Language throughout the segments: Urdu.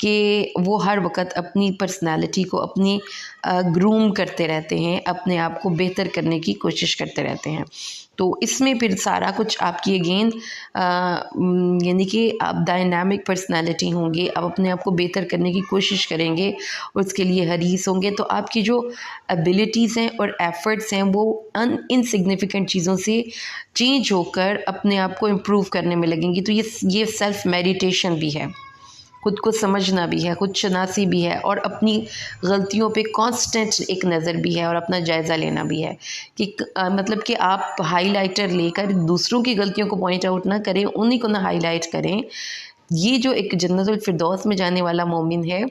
کہ وہ ہر وقت اپنی پرسنالٹی کو اپنی گروم کرتے رہتے ہیں، اپنے آپ کو بہتر کرنے کی کوشش کرتے رہتے ہیں. تو اس میں پھر سارا کچھ آپ کی اگین یعنی کہ آپ ڈائنامک پرسنالٹی ہوں گے، آپ اپنے آپ کو بہتر کرنے کی کوشش کریں گے اور اس کے لیے حریص ہوں گے، تو آپ کی جو ایبیلٹیز ہیں اور ایفرٹس ہیں وہ انسگنیفیکنٹ چیزوں سے چینج ہو کر اپنے آپ کو امپروو کرنے میں لگیں گی. تو یہ سیلف میڈیٹیشن بھی ہے، خود کو سمجھنا بھی ہے، خود شناسی بھی ہے، اور اپنی غلطیوں پہ کانسٹنٹ ایک نظر بھی ہے اور اپنا جائزہ لینا بھی ہے کہ مطلب کہ آپ ہائی لائٹر لے کر دوسروں کی غلطیوں کو پوائنٹ آؤٹ نہ کریں، انہیں کو نہ ہائی لائٹ کریں. یہ جو ایک جنت الفردوس میں جانے والا مومن ہے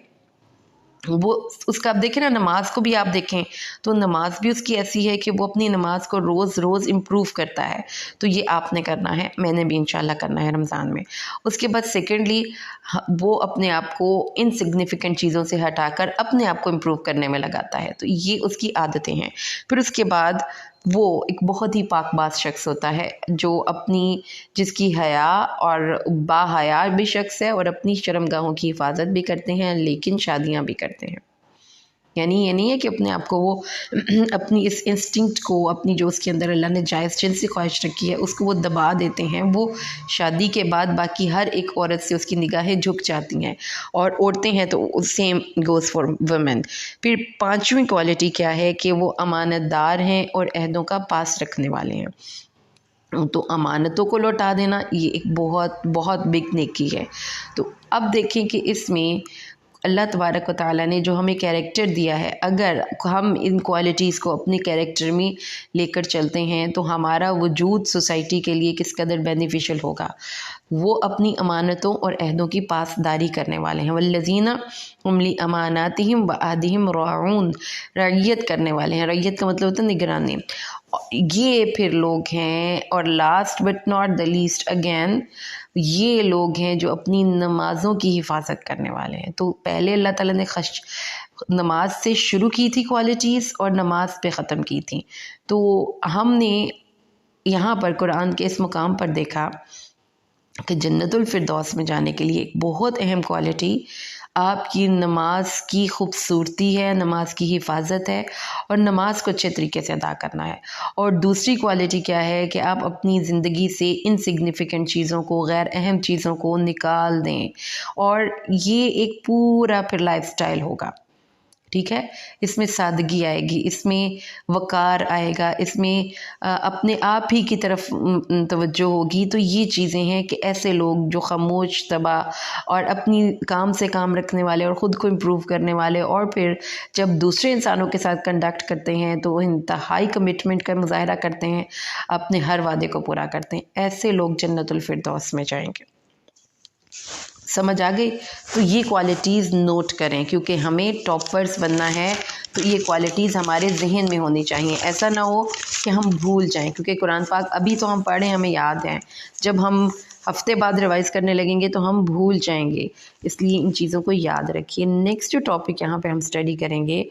وہ اس کا آپ دیکھیں نا، نماز کو بھی آپ دیکھیں تو نماز بھی اس کی ایسی ہے کہ وہ اپنی نماز کو روز روز امپروو کرتا ہے. تو یہ آپ نے کرنا ہے، میں نے بھی انشاءاللہ کرنا ہے رمضان میں. اس کے بعد سیکنڈلی وہ اپنے آپ کو انسگنیفیکنٹ چیزوں سے ہٹا کر اپنے آپ کو امپروو کرنے میں لگاتا ہے. تو یہ اس کی عادتیں ہیں. پھر اس کے بعد وہ ایک بہت ہی پاک باز شخص ہوتا ہے جو جس کی حیا اور با حیا بھی شخص ہے اور اپنی شرمگاہوں کی حفاظت بھی کرتے ہیں، لیکن شادیاں بھی کرتے ہیں. یعنی یہ نہیں ہے کہ اپنے آپ کو وہ اپنی اس انسٹنکٹ کو، اپنی جو اس کے اندر اللہ نے جائز جنسی خواہش رکھی ہے اس کو وہ دبا دیتے ہیں. وہ شادی کے بعد باقی ہر ایک عورت سے اس کی نگاہیں جھک جاتی ہیں، اور عورتیں ہیں تو سیم گوز فار ویمن. پھر پانچویں کوالٹی کیا ہے کہ وہ امانت دار ہیں اور عہدوں کا پاس رکھنے والے ہیں. تو امانتوں کو لوٹا دینا یہ ایک بہت بہت بگ نیکی ہے. تو اب دیکھیں کہ اس میں اللہ تبارک و تعالیٰ نے جو ہمیں کیریکٹر دیا ہے، اگر ہم ان کوالٹیز کو اپنے کیریکٹر میں لے کر چلتے ہیں تو ہمارا وجود سوسائٹی کے لیے کس قدر بینیفیشل ہوگا. وہ اپنی امانتوں اور عہدوں کی پاسداری کرنے والے ہیں. والذین هم لاماناتہم وعہدہم راعون، رعیت کرنے والے ہیں. رعیت کا مطلب ہوتا ہے نگرانی. یہ پھر لوگ ہیں، اور last but not the least again یہ لوگ ہیں جو اپنی نمازوں کی حفاظت کرنے والے ہیں. تو پہلے اللہ تعالیٰ نے نماز سے شروع کی تھی کوالٹیز اور نماز پہ ختم کی تھی. تو ہم نے یہاں پر قرآن کے اس مقام پر دیکھا کہ جنت الفردوس میں جانے کے لیے ایک بہت اہم کوالٹی آپ کی نماز کی خوبصورتی ہے، نماز کی حفاظت ہے، اور نماز کو اچھے طریقے سے ادا کرنا ہے. اور دوسری کوالٹی کیا ہے کہ آپ اپنی زندگی سے انسگنیفیکنٹ چیزوں کو، غیر اہم چیزوں کو نکال دیں، اور یہ ایک پورا پھر لائف سٹائل ہوگا. ٹھیک ہے، اس میں سادگی آئے گی، اس میں وقار آئے گا، اس میں اپنے آپ ہی کی طرف توجہ ہوگی. تو یہ چیزیں ہیں کہ ایسے لوگ جو خاموش طبع اور اپنی کام سے کام رکھنے والے اور خود کو امپروو کرنے والے، اور پھر جب دوسرے انسانوں کے ساتھ کنڈکٹ کرتے ہیں تو وہ انتہائی کمٹمنٹ کا مظاہرہ کرتے ہیں، اپنے ہر وعدے کو پورا کرتے ہیں، ایسے لوگ جنت الفردوس میں جائیں گے. سمجھ آ گئی؟ تو یہ کوالٹیز نوٹ کریں، کیونکہ ہمیں ٹاپرز بننا ہے تو یہ کوالٹیز ہمارے ذہن میں ہونی چاہیے. ایسا نہ ہو کہ ہم بھول جائیں، کیونکہ قرآن پاک ابھی تو ہم پڑھیں ہمیں یاد ہیں، جب ہم ہفتے بعد ریوائز کرنے لگیں گے تو ہم بھول جائیں گے. اس لیے ان چیزوں کو یاد رکھیے. نیکسٹ جو ٹاپک یہاں پہ ہم اسٹڈی کریں گے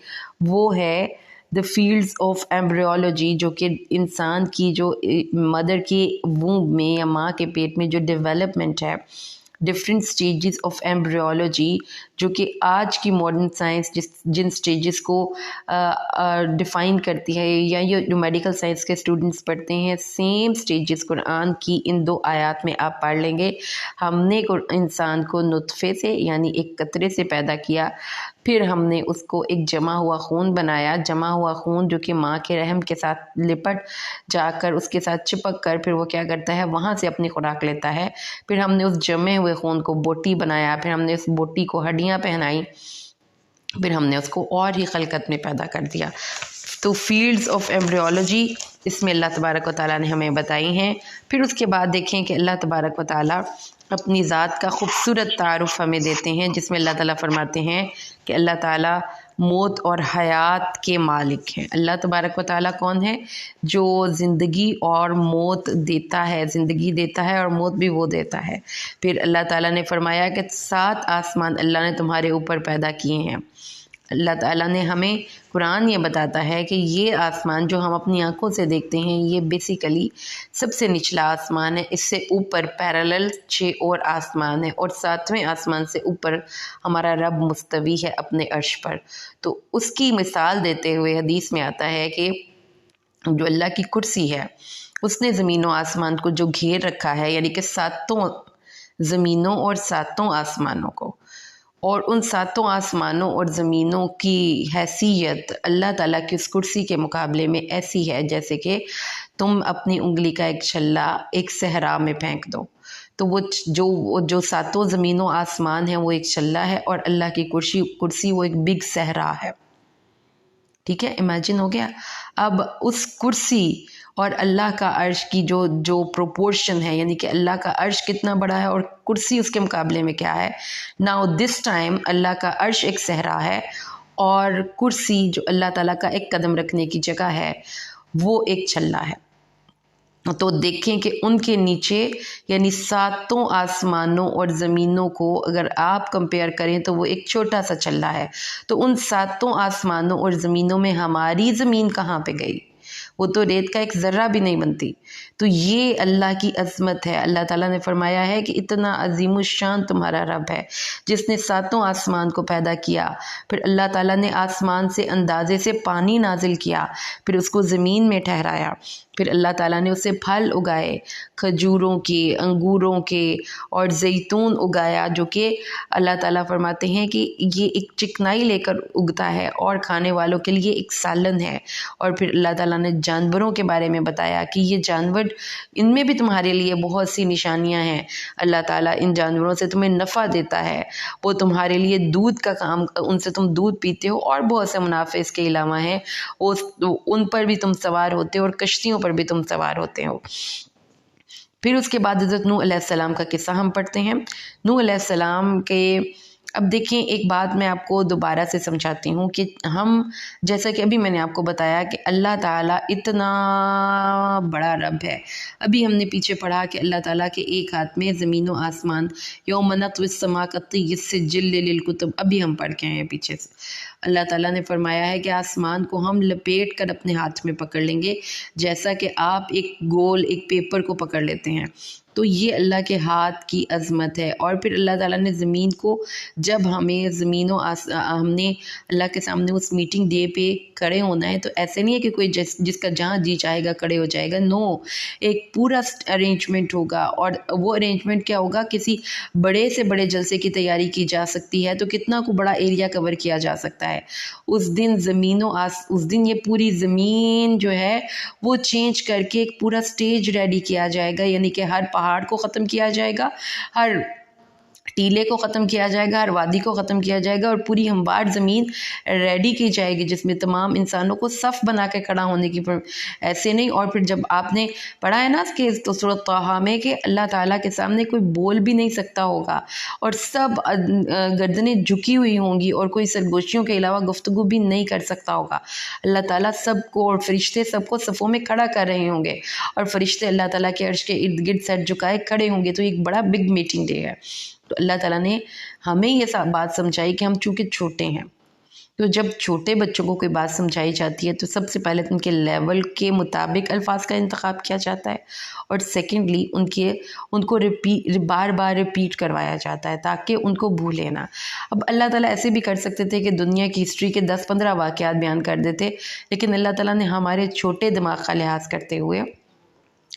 وہ ہے دا فیلڈز آف ایمبریولوجی، جو کہ انسان کی جو مدر کے وomb میں یا ماں کے پیٹ میں جو ڈیولپمنٹ ہے، ڈفرینٹ سٹیجز آف ایمبریولوجی، جو کہ آج کی ماڈرن سائنس جن سٹیجز کو ڈیفائن کرتی ہے، یا یہ جو میڈیکل سائنس کے اسٹوڈنٹس پڑھتے ہیں، سیم سٹیجز قرآن کی ان 2 آیات میں آپ پڑھ لیں گے. ہم نے انسان کو نطفے سے یعنی ایک قطرے سے پیدا کیا، پھر ہم نے اس کو ایک جمع ہوا خون بنایا، جمع ہوا خون جو کہ ماں کے رحم کے ساتھ لپٹ جا کر اس کے ساتھ چپک کر پھر وہ کیا کرتا ہے، وہاں سے اپنی خوراک لیتا ہے. پھر ہم نے اس جمے ہوئے خون کو بوٹی بنایا، پھر ہم نے اس بوٹی کو ہڈیاں پہنائی، پھر ہم نے اس کو اور ہی خلقت میں پیدا کر دیا. تو فیلڈز آف ایمبریولوجی اس میں اللہ تبارک و تعالیٰ نے ہمیں بتائی ہیں. پھر اس کے بعد دیکھیں کہ اللہ تبارک و تعالیٰ اپنی ذات کا خوبصورت تعارف ہمیں دیتے ہیں، جس میں اللہ تعالیٰ فرماتے ہیں کہ اللہ تعالیٰ موت اور حیات کے مالک ہیں. اللہ تبارک و تعالیٰ کون ہے؟ جو زندگی اور موت دیتا ہے، زندگی دیتا ہے اور موت بھی وہ دیتا ہے. پھر اللہ تعالیٰ نے فرمایا کہ 7 آسمان اللہ نے تمہارے اوپر پیدا کیے ہیں. اللہ تعالیٰ نے ہمیں قرآن یہ بتاتا ہے کہ یہ آسمان جو ہم اپنی آنکھوں سے دیکھتے ہیں یہ بیسیکلی سب سے نچلا آسمان ہے، اس سے اوپر پیرالل 6 اور آسمان ہے، اور 7ویں آسمان سے اوپر ہمارا رب مستوی ہے اپنے عرش پر۔ تو اس کی مثال دیتے ہوئے حدیث میں آتا ہے کہ جو اللہ کی کرسی ہے اس نے زمین و آسمان کو جو گھیر رکھا ہے، یعنی کہ 7 زمینوں اور 7 آسمانوں کو، اور ان 7 آسمانوں اور زمینوں کی حیثیت اللہ تعالیٰ کی اس کرسی کے مقابلے میں ایسی ہے جیسے کہ تم اپنی انگلی کا ایک چھلا ایک صحرا میں پھینک دو، تو وہ جو 7 زمینوں آسمان ہیں وہ ایک چھلا ہے، اور اللہ کی کرسی وہ ایک بگ صحرا ہے۔ ٹھیک ہے، امیجن ہو گیا۔ اب اس کرسی اور اللہ کا عرش کی جو پروپورشن ہے، یعنی کہ اللہ کا عرش کتنا بڑا ہے اور کرسی اس کے مقابلے میں کیا ہے۔ ناؤ دس ٹائم اللہ کا عرش ایک صحرا ہے اور کرسی جو اللہ تعالیٰ کا ایک قدم رکھنے کی جگہ ہے وہ ایک چھلا ہے۔ تو دیکھیں کہ ان کے نیچے یعنی 7 آسمانوں اور زمینوں کو اگر آپ کمپیئر کریں تو وہ ایک چھوٹا سا چھلا ہے، تو ان 7 آسمانوں اور زمینوں میں ہماری زمین کہاں پہ گئی؟ وہ تو ریت کا ایک ذرہ بھی نہیں بنتی۔ تو یہ اللہ کی عظمت ہے۔ اللہ تعالیٰ نے فرمایا ہے کہ اتنا عظیم الشان تمہارا رب ہے جس نے 7 آسمان کو پیدا کیا، پھر اللہ تعالیٰ نے آسمان سے اندازے سے پانی نازل کیا، پھر اس کو زمین میں ٹھہرایا، پھر اللہ تعالیٰ نے اسے پھل اگائے، کھجوروں کے، انگوروں کے اور زیتون اگایا، جو کہ اللہ تعالیٰ فرماتے ہیں کہ یہ ایک چکنائی لے کر اگتا ہے اور کھانے والوں کے لیے ایک سالن ہے۔ اور پھر اللہ تعالیٰ نے جانوروں کے بارے میں بتایا کہ یہ جانور، ان میں بھی تمہارے لیے بہت سی نشانیاں ہیں، اللہ تعالیٰ ان جانوروں سے تمہیں نفع دیتا ہے، وہ تمہارے لیے دودھ کا کام، ان سے تم دودھ پیتے ہو، اور بہت سے منافع اس کے علاوہ ہیں، ان پر بھی تم سوار ہوتے ہو اور کشتیوں پر بھی تم سوار ہوتے ہو۔ پھر اس کے بعد حضرت نوح علیہ السلام کا قصہ ہم پڑھتے ہیں۔ نوح علیہ السلام کے، اب دیکھیں ایک بات میں آپ کو دوبارہ سے سمجھاتی ہوں کہ ہم، جیسا کہ ابھی میں نے آپ کو بتایا کہ اللہ تعالیٰ اتنا بڑا رب ہے، ابھی ہم نے پیچھے پڑھا کہ اللہ تعالیٰ کے ایک ہاتھ میں زمین و آسمان، یوم نطوی السماء کالطی السجل للکتب، ابھی ہم پڑھ کے ہیں پیچھے سے۔ اللہ تعالیٰ نے فرمایا ہے کہ آسمان کو ہم لپیٹ کر اپنے ہاتھ میں پکڑ لیں گے، جیسا کہ آپ ایک گول ایک پیپر کو پکڑ لیتے ہیں۔ تو یہ اللہ کے ہاتھ کی عظمت ہے۔ اور پھر اللہ تعالیٰ نے زمین کو، جب ہمیں ہم نے اللہ کے سامنے اس میٹنگ ڈے پہ کھڑے ہونا ہے، تو ایسے نہیں ہے کہ کوئی جس کا جہاں جی چاہے گا کھڑے ہو جائے گا، نو، ایک پورا ارینجمنٹ ہوگا، اور وہ ارینجمنٹ کیا ہوگا، کسی بڑے سے بڑے جلسے کی تیاری کی جا سکتی ہے تو کتنا کو بڑا ایریا کور کیا جا سکتا ہے۔ اس دن یہ پوری زمین جو ہے وہ چینج کر کے ایک پورا سٹیج ریڈی کیا جائے گا، یعنی کہ ہر پہاڑ کو ختم کیا جائے گا، ہر ٹیلے کو ختم کیا جائے گا، ہر وادی کو ختم کیا جائے گا، اور پوری ہموار زمین ریڈی کی جائے گی جس میں تمام انسانوں کو صف بنا کے کھڑا ہونے کی، ایسے نہیں۔ اور پھر جب آپ نے پڑھا ہے نا کہ تو سورۃ طٰہٰ میں کہ اللہ تعالیٰ کے سامنے کوئی بول بھی نہیں سکتا ہوگا، اور سب گردنیں جھکی ہوئی ہوں گی، اور کوئی سرگوشیوں کے علاوہ گفتگو بھی نہیں کر سکتا ہوگا۔ اللہ تعالیٰ سب کو، اور فرشتے سب کو صفوں میں کھڑا کر رہے ہوں گے، اور فرشتے اللہ تعالیٰ کے عرش کے ارد گرد سر جھکائے کھڑے ہوں گے، تو ایک بڑا بگ میٹنگ ڈے ہے۔ تو اللہ تعالیٰ نے ہمیں یہ بات سمجھائی کہ ہم چونکہ چھوٹے ہیں، تو جب چھوٹے بچوں کو کوئی بات سمجھائی جاتی ہے تو سب سے پہلے ان کے لیول کے مطابق الفاظ کا انتخاب کیا جاتا ہے، اور سیکنڈلی ان کو بار بار ریپیٹ کروایا جاتا ہے تاکہ ان کو بھولے نہ۔ اب اللہ تعالیٰ ایسے بھی کر سکتے تھے کہ دنیا کی ہسٹری کے 10-15 واقعات بیان کر دیتے، لیکن اللہ تعالیٰ نے ہمارے چھوٹے دماغ کا لحاظ کرتے ہوئے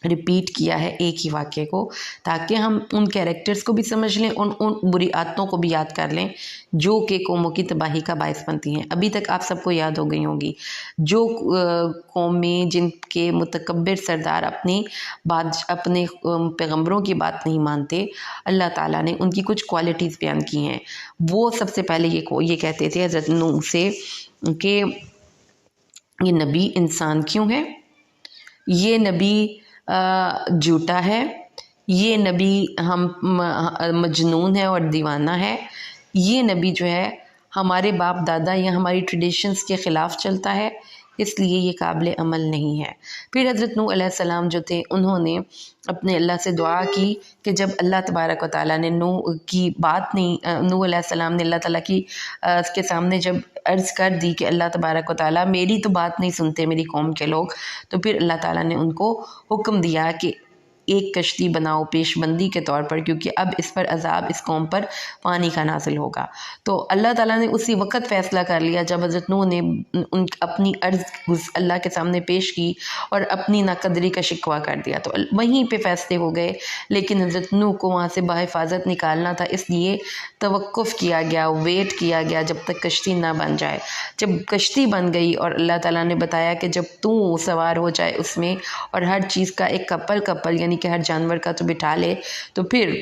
ریپیٹ کیا ہے ایک ہی واقعے کو، تاکہ ہم ان کیریکٹرز کو بھی سمجھ لیں، ان بری عادتوں کو بھی یاد کر لیں جو کہ قوموں کی تباہی کا باعث بنتی ہیں۔ ابھی تک آپ سب کو یاد ہو گئی ہوں گی، جو قومیں جن کے متکبر سردار اپنے پیغمبروں کی بات نہیں مانتے، اللہ تعالیٰ نے ان کی کچھ کوالٹیز بیان کی ہیں۔ وہ سب سے پہلے یہ کہتے تھے حضرت نوح سے کہ یہ نبی انسان کیوں ہے، یہ نبی جھوٹا ہے، یہ نبی مجنون ہے اور دیوانہ ہے، یہ نبی جو ہے ہمارے باپ دادا یا ہماری ٹریڈیشنز کے خلاف چلتا ہے، اس لیے یہ قابل عمل نہیں ہے۔ پھر حضرت نوح علیہ السلام جو تھے انہوں نے اپنے اللہ سے دعا کی کہ جب اللہ تبارک و تعالیٰ نے نوح کی بات نہیں، نوح علیہ السلام نے اللہ تعالیٰ کی کے سامنے جب عرض کر دی کہ اللہ تبارک و تعالیٰ میری تو بات نہیں سنتے میری قوم کے لوگ، تو پھر اللہ تعالیٰ نے ان کو حکم دیا کہ ایک کشتی بناؤ پیش بندی کے طور پر، کیونکہ اب اس پر عذاب اس قوم پر پانی کا نازل ہوگا۔ تو اللہ تعالیٰ نے اسی وقت فیصلہ کر لیا جب حضرت نوح نے اپنی عرض اللہ کے سامنے پیش کی اور اپنی ناقدری کا شکوہ کر دیا، تو وہیں پہ فیصلے ہو گئے۔ لیکن حضرت نوح کو وہاں سے بحفاظت نکالنا تھا، اس لیے توقف کیا گیا، ویٹ کیا گیا جب تک کشتی نہ بن جائے۔ جب کشتی بن گئی اور اللہ تعالیٰ نے بتایا کہ جب تو سوار ہو جائے اس میں اور ہر چیز کا ایک کپل یعنی کہ ہر جانور کا تو بٹھا لے، تو پھر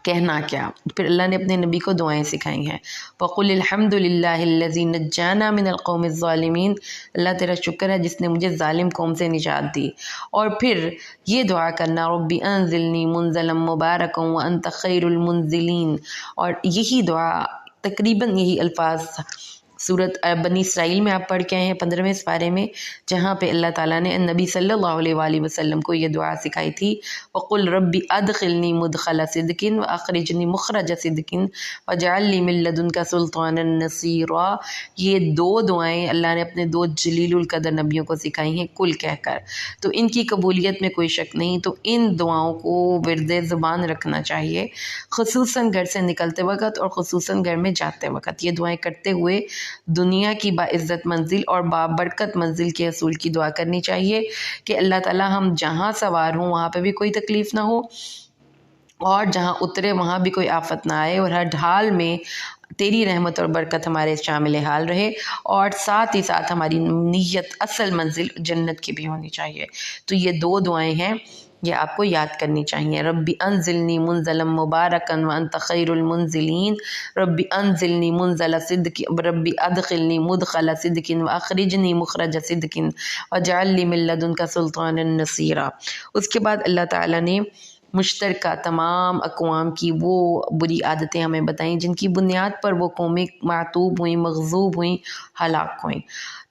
کہنا کیا؟ پھر اللہ نے اپنے نبی کو دعائیں سکھائی ہیں۔ وَقُلِ الْحَمْدُ لِلَّهِ الَّذِي نَجَّانَا مِنَ الْقَوْمِ الظَّالِمِينَ، اللہ تیرا شکر ہے جس نے مجھے ظالم قوم سے نجات دی۔ اور پھر یہ دعا کرنا رَبِّ أَنزِلْنِي مُنزَلًا مُبَارَكًا وَأَنْتَ خَيْرُ الْمُنزِلِينَ، اور یہی دعا تقریباً یہی الفاظ سورۃ بنی اسرائیل میں آپ پڑھ کے آئے ہیں 15ویں سپارے میں، جہاں پہ اللہ تعالیٰ نے نبی صلی اللہ علیہ وآلہ وسلم کو یہ دعا سکھائی تھی، وَقُلْ رَبِّ أَدْخِلْنِي مُدْخَلَ صِدْقٍ وَأَخْرِجْنِي مُخْرَجَ صِدْقٍ وَاجْعَلْ لِي مِن لَّدُنكَ سُلْطَانًا نَصِيرًا۔ یہ دو دعائیں اللہ نے اپنے دو جلیل القدر نبیوں کو سکھائی ہیں کل کہہ کر، تو ان کی قبولیت میں کوئی شک نہیں۔ تو ان دعاؤں کو ورد زبان رکھنا چاہیے، خصوصاً گھر سے نکلتے وقت اور خصوصاً گھر میں جاتے وقت، یہ دعائیں کرتے ہوئے دنیا کی باعزت منزل اور بابرکت منزل کے حصول کی دعا کرنی چاہیے کہ اللہ تعالیٰ ہم جہاں سوار ہوں وہاں پہ بھی کوئی تکلیف نہ ہو، اور جہاں اترے وہاں بھی کوئی آفت نہ آئے، اور ہر حال میں تیری رحمت اور برکت ہمارے شامل حال رہے، اور ساتھ ہی ساتھ ہماری نیت اصل منزل جنت کی بھی ہونی چاہیے۔ تو یہ دو دعائیں ہیں، یہ آپ کو یاد کرنی چاہیے۔ ربی انزلنی منزلا مبارکا وانت خیر المنزلین، ربی انزلنی منزل صدق، ربی ادخلنی مدخل صدق واخرجنی مخرج صدق واجعل لی من لدنک سلطانا نصیرا۔ اس کے بعد اللہ تعالیٰ نے مشترکہ تمام اقوام کی وہ بری عادتیں ہمیں بتائیں جن کی بنیاد پر وہ قومیں معتوب ہوئیں، مغضوب ہوئیں، ہلاک ہوئیں۔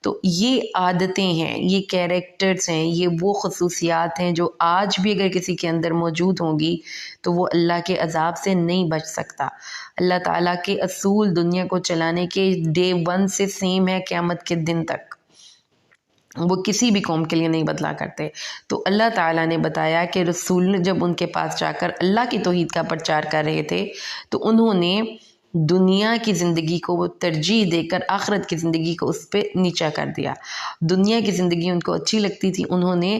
تو یہ عادتیں ہیں، یہ کیریکٹرز ہیں، یہ وہ خصوصیات ہیں جو آج بھی اگر کسی کے اندر موجود ہوں گی تو وہ اللہ کے عذاب سے نہیں بچ سکتا۔ اللہ تعالیٰ کے اصول دنیا کو چلانے کے ڈے 1 سے سیم ہے قیامت کے دن تک، وہ کسی بھی قوم کے لیے نہیں بدلا کرتے۔ تو اللہ تعالیٰ نے بتایا کہ رسول جب ان کے پاس جا کر اللہ کی توحید کا پرچار کر رہے تھے تو انہوں نے دنیا کی زندگی کو ترجیح دے کر آخرت کی زندگی کو اس پہ نیچا کر دیا۔ دنیا کی زندگی ان کو اچھی لگتی تھی، انہوں نے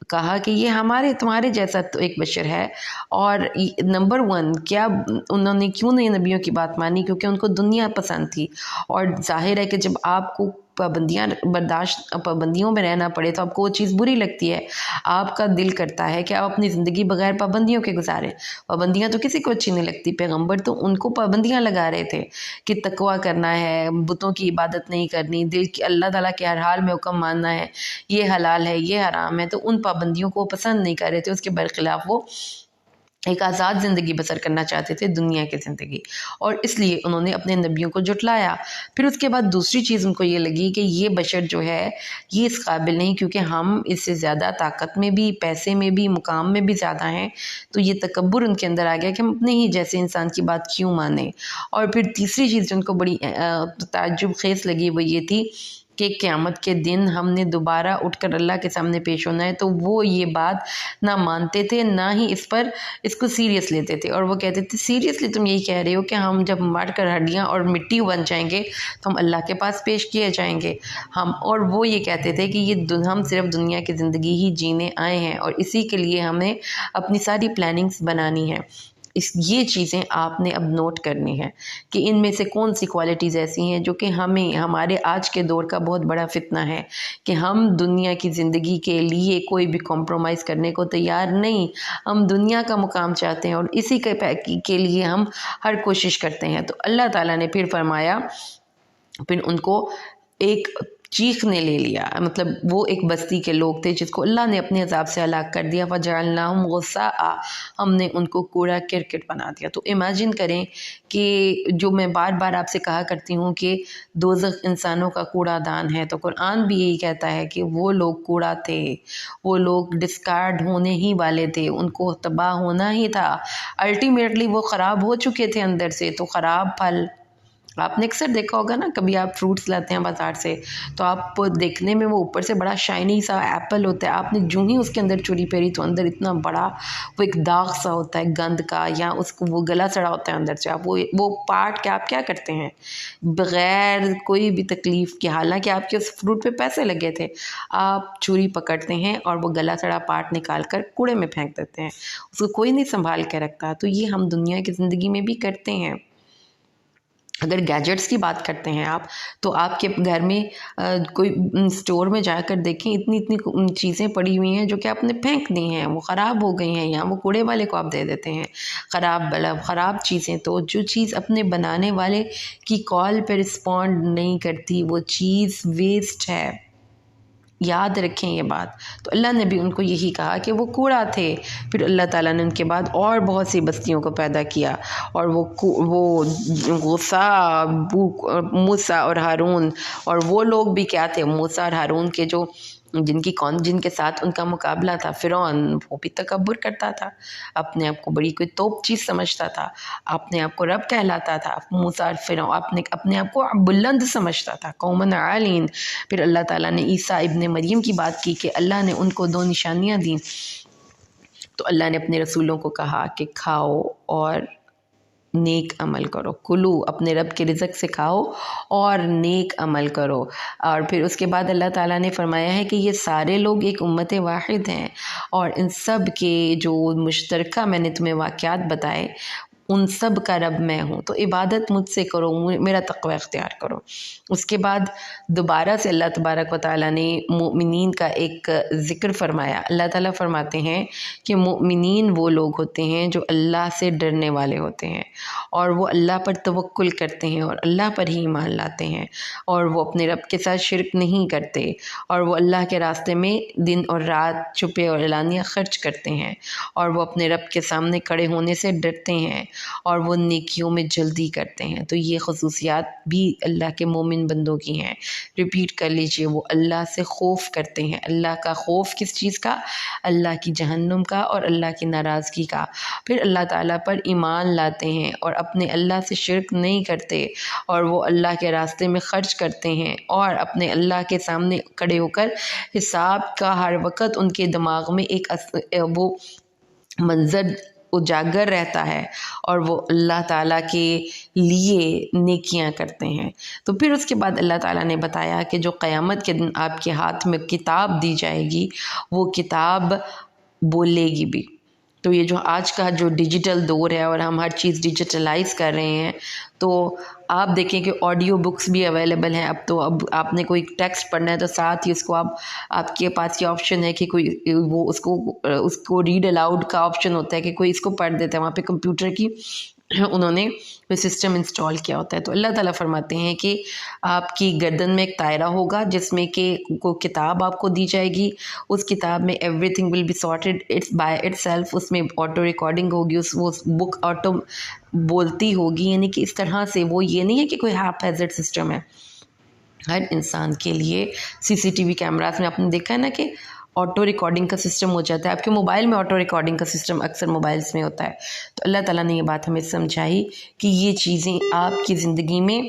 کہا کہ یہ تمہارے جیسا تو ایک بشر ہے، اور نمبر 1 کیا انہوں نے کیوں نہیں نبیوں کی بات مانی؟ کیونکہ ان کو دنیا پسند تھی، اور ظاہر ہے کہ جب آپ کو پابندیوں میں رہنا پڑے تو آپ کو وہ چیز بری لگتی ہے، آپ کا دل کرتا ہے کہ آپ اپنی زندگی بغیر پابندیوں کے گزاریں۔ پابندیاں تو کسی کو اچھی نہیں لگتی، پیغمبر تو ان کو پابندیاں لگا رہے تھے کہ تقویٰ کرنا ہے، بتوں کی عبادت نہیں کرنی، دل کی اللہ تعالیٰ کے ہر حال میں حکم ماننا ہے، یہ حلال ہے یہ حرام ہے، تو ان پابندیوں کو پسند نہیں کر رہے تھے، اس کے برخلاف وہ ایک آزاد زندگی بسر کرنا چاہتے تھے، دنیا کی زندگی، اور اس لیے انہوں نے اپنے نبیوں کو جھٹلایا۔ پھر اس کے بعد دوسری چیز ان کو یہ لگی کہ یہ بشر جو ہے یہ اس قابل نہیں، کیونکہ ہم اس سے زیادہ طاقت میں بھی، پیسے میں بھی، مقام میں بھی زیادہ ہیں، تو یہ تکبر ان کے اندر آ گیا کہ ہم اپنے ہی جیسے انسان کی بات کیوں مانیں۔ اور پھر تیسری چیز جو ان کو بڑی تعجب خیز لگی وہ یہ تھی کہ قیامت کے دن ہم نے دوبارہ اٹھ کر اللہ کے سامنے پیش ہونا ہے، تو وہ یہ بات نہ مانتے تھے نہ ہی اس کو سیریس لیتے تھے، اور وہ کہتے تھے سیریسلی تم یہی کہہ رہے ہو کہ ہم جب مر کر ہڈیاں اور مٹی بن جائیں گے تو ہم اللہ کے پاس پیش کیے جائیں گے اور وہ یہ کہتے تھے کہ ہم صرف دنیا کی زندگی ہی جینے آئے ہیں اور اسی کے لیے ہمیں اپنی ساری پلاننگز بنانی ہیں۔ یہ چیزیں آپ نے اب نوٹ کرنی ہے کہ ان میں سے کون سی کوالٹیز ایسی ہیں جو کہ ہمارے آج کے دور کا بہت بڑا فتنہ ہے کہ ہم دنیا کی زندگی کے لیے کوئی بھی کمپرومائز کرنے کو تیار نہیں، ہم دنیا کا مقام چاہتے ہیں اور اسی کے لیے ہم ہر کوشش کرتے ہیں۔ تو اللہ تعالیٰ نے پھر فرمایا، پھر ان کو ایک چیخنے لے لیا. مطلب وہ ایک بستی کے لوگ تھے جس کو اللہ نے اپنے عذاب سے ہلاک کر دیا. فَجَعَلْنَاهُمْ غُثَاءً، ہم نے ان کو کوڑا کرکٹ بنا دیا. تو امیجن کریں کہ جو میں بار بار آپ سے کہا کرتی ہوں کہ دوزخ انسانوں کا کوڑا دان ہے، تو قرآن بھی یہی کہتا ہے کہ وہ لوگ کوڑا تھے، وہ لوگ ڈسکارڈ ہونے ہی والے تھے، ان کو تباہ ہونا ہی تھا. الٹیمیٹلی وہ خراب ہو چکے تھے اندر سے. تو خراب پھل، آپ نے اکثر دیکھا ہوگا نا، کبھی آپ فروٹس لاتے ہیں بازار سے تو آپ دیکھنے میں وہ اوپر سے بڑا شائنی سا ایپل ہوتا ہے، آپ نے جو ہی اس کے اندر چوری پھیری تو اندر اتنا بڑا وہ ایک داغ سا ہوتا ہے گند کا، یا اس کو وہ گلا سڑا ہوتا ہے اندر سے. آپ وہ پارٹ کے آپ کیا کرتے ہیں بغیر کوئی بھی تکلیف کے، حالانکہ آپ کے اس فروٹ پہ پیسے لگے تھے، آپ چوری پکڑتے ہیں اور وہ گلا سڑا پارٹ نکال کر کوڑے میں پھینک دیتے ہیں. اس کو کوئی نہیں سنبھال کے رکھتا. تو یہ ہم دنیا کی زندگی میں بھی کرتے ہیں. اگر گیجٹس کی بات کرتے ہیں آپ، تو آپ کے گھر میں کوئی اسٹور میں جا کر دیکھیں، اتنی چیزیں پڑی ہوئی ہیں جو کہ آپ نے پھینک دی ہیں، وہ خراب ہو گئی ہیں، یا وہ کوڑے والے کو آپ دے دیتے ہیں. خراب بلب، خراب چیزیں. تو جو چیز اپنے بنانے والے کی کال پہ رسپونڈ نہیں کرتی وہ چیز ویسٹ ہے. یاد رکھیں یہ بات. تو اللہ نے بھی ان کو یہی کہا کہ وہ کوڑا تھے. پھر اللہ تعالیٰ نے ان کے بعد اور بہت سی بستیوں کو پیدا کیا، اور وہ غصہ، موسیٰ اور ہارون، اور وہ لوگ بھی کیا تھے، موسیٰ اور ہارون کے جو جن کے ساتھ ان کا مقابلہ تھا، فرعون، وہ بھی تکبر کرتا تھا، اپنے آپ کو بڑی کوئی توپ چیز سمجھتا تھا، اپنے آپ کو رب کہلاتا تھا. موسیٰ اور فرعون اپنے آپ کو بلند سمجھتا تھا، قوماً عالین. پھر اللہ تعالیٰ نے عیسیٰ ابن مریم کی بات کی کہ اللہ نے ان کو 2 نشانیاں دیں. تو اللہ نے اپنے رسولوں کو کہا کہ کھاؤ اور نیک عمل کرو، کلو، اپنے رب کے رزق سے کھاؤ اور نیک عمل کرو. اور پھر اس کے بعد اللہ تعالیٰ نے فرمایا ہے کہ یہ سارے لوگ ایک امت واحد ہیں، اور ان سب کے جو مشترکہ میں نے تمہیں واقعات بتائے ان سب کا رب میں ہوں. تو عبادت مجھ سے کرو، میرا تقوی اختیار کرو. اس کے بعد دوبارہ سے اللہ تبارک و تعالیٰ نے مؤمنین کا ایک ذکر فرمایا. اللہ تعالیٰ فرماتے ہیں کہ مؤمنین وہ لوگ ہوتے ہیں جو اللہ سے ڈرنے والے ہوتے ہیں، اور وہ اللہ پر توکل کرتے ہیں اور اللہ پر ہی ایمان لاتے ہیں، اور وہ اپنے رب کے ساتھ شرک نہیں کرتے، اور وہ اللہ کے راستے میں دن اور رات چھپے اور اعلانیہ خرچ کرتے ہیں، اور وہ اپنے رب کے سامنے کھڑے ہونے سے ڈرتے ہیں، اور وہ نیکیوں میں جلدی کرتے ہیں. تو یہ خصوصیات بھی اللہ کے مومن بندوں کی ہیں. ریپیٹ کر لیجئے، وہ اللہ سے خوف کرتے ہیں. اللہ کا خوف کس چیز کا؟ اللہ کی جہنم کا اور اللہ کی ناراضگی کا. پھر اللہ تعالیٰ پر ایمان لاتے ہیں اور اپنے اللہ سے شرک نہیں کرتے، اور وہ اللہ کے راستے میں خرچ کرتے ہیں، اور اپنے اللہ کے سامنے کھڑے ہو کر حساب کا ہر وقت ان کے دماغ میں ایک وہ منظر اجاگر رہتا ہے، اور وہ اللہ تعالیٰ کے لیے نیکیاں کرتے ہیں. تو پھر اس کے بعد اللہ تعالیٰ نے بتایا کہ جو قیامت کے دن آپ کے ہاتھ میں کتاب دی جائے گی، وہ کتاب بولے گی بھی. تو یہ جو آج کا جو ڈیجیٹل دور ہے اور ہم ہر چیز ڈیجیٹلائز کر رہے ہیں، تو آپ دیکھیں کہ آڈیو بکس بھی اویلیبل ہیں. اب آپ نے کوئی ٹیکسٹ پڑھنا ہے تو ساتھ ہی اس کو آپ کے پاس یہ آپشن ہے کہ کوئی وہ اس کو ریڈ الاؤڈ کا آپشن ہوتا ہے کہ کوئی اس کو پڑھ دیتا ہے. وہاں پہ کمپیوٹر کی انہوں نے کوئی سسٹم انسٹال کیا ہوتا ہے. تو اللہ تعالیٰ فرماتے ہیں کہ آپ کی گردن میں ایک دائرہ ہوگا جس میں کہ کوئی کتاب آپ کو دی جائے گی. اس کتاب میں everything will be sorted it's by itself. اس میں آٹو ریکارڈنگ ہوگی، وہ بک آٹو بولتی ہوگی. یعنی کہ اس طرح سے وہ یہ نہیں ہے کہ کوئی ہیپ ہیزرڈ سسٹم ہے. ہر انسان کے لیے CCTV کیمراز میں آپ نے دیکھا ہے نا کہ آٹو ریکارڈنگ کا سسٹم ہو جاتا ہے. آپ کے موبائل میں آٹو ریکارڈنگ کا سسٹم اکثر موبائلز میں ہوتا ہے. تو اللہ تعالیٰ نے یہ بات ہمیں سمجھائی کہ یہ چیزیں آپ کی زندگی میں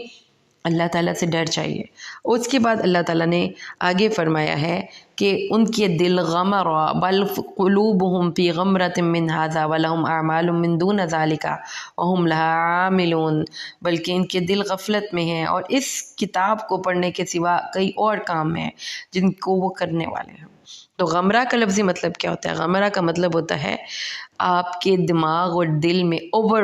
اللہ تعالیٰ سے ڈر چاہیے. اس کے بعد اللہ تعالیٰ نے آگے فرمایا ہے کہ ان کے دل غمر بل قلوبہم فی غمرۃ من ھذا ولہم اعمال من دون ذلک وہم لہا عاملون. بلکہ ان کے دل غفلت میں ہیں اور اس کتاب کو پڑھنے کے سوا کئی اور کام ہیں جن کو وہ کرنے والے ہیں. تو غمرہ کا لفظی مطلب کیا ہوتا ہے؟ غمرہ کا مطلب ہوتا ہے آپ کے دماغ اور دل میں اوور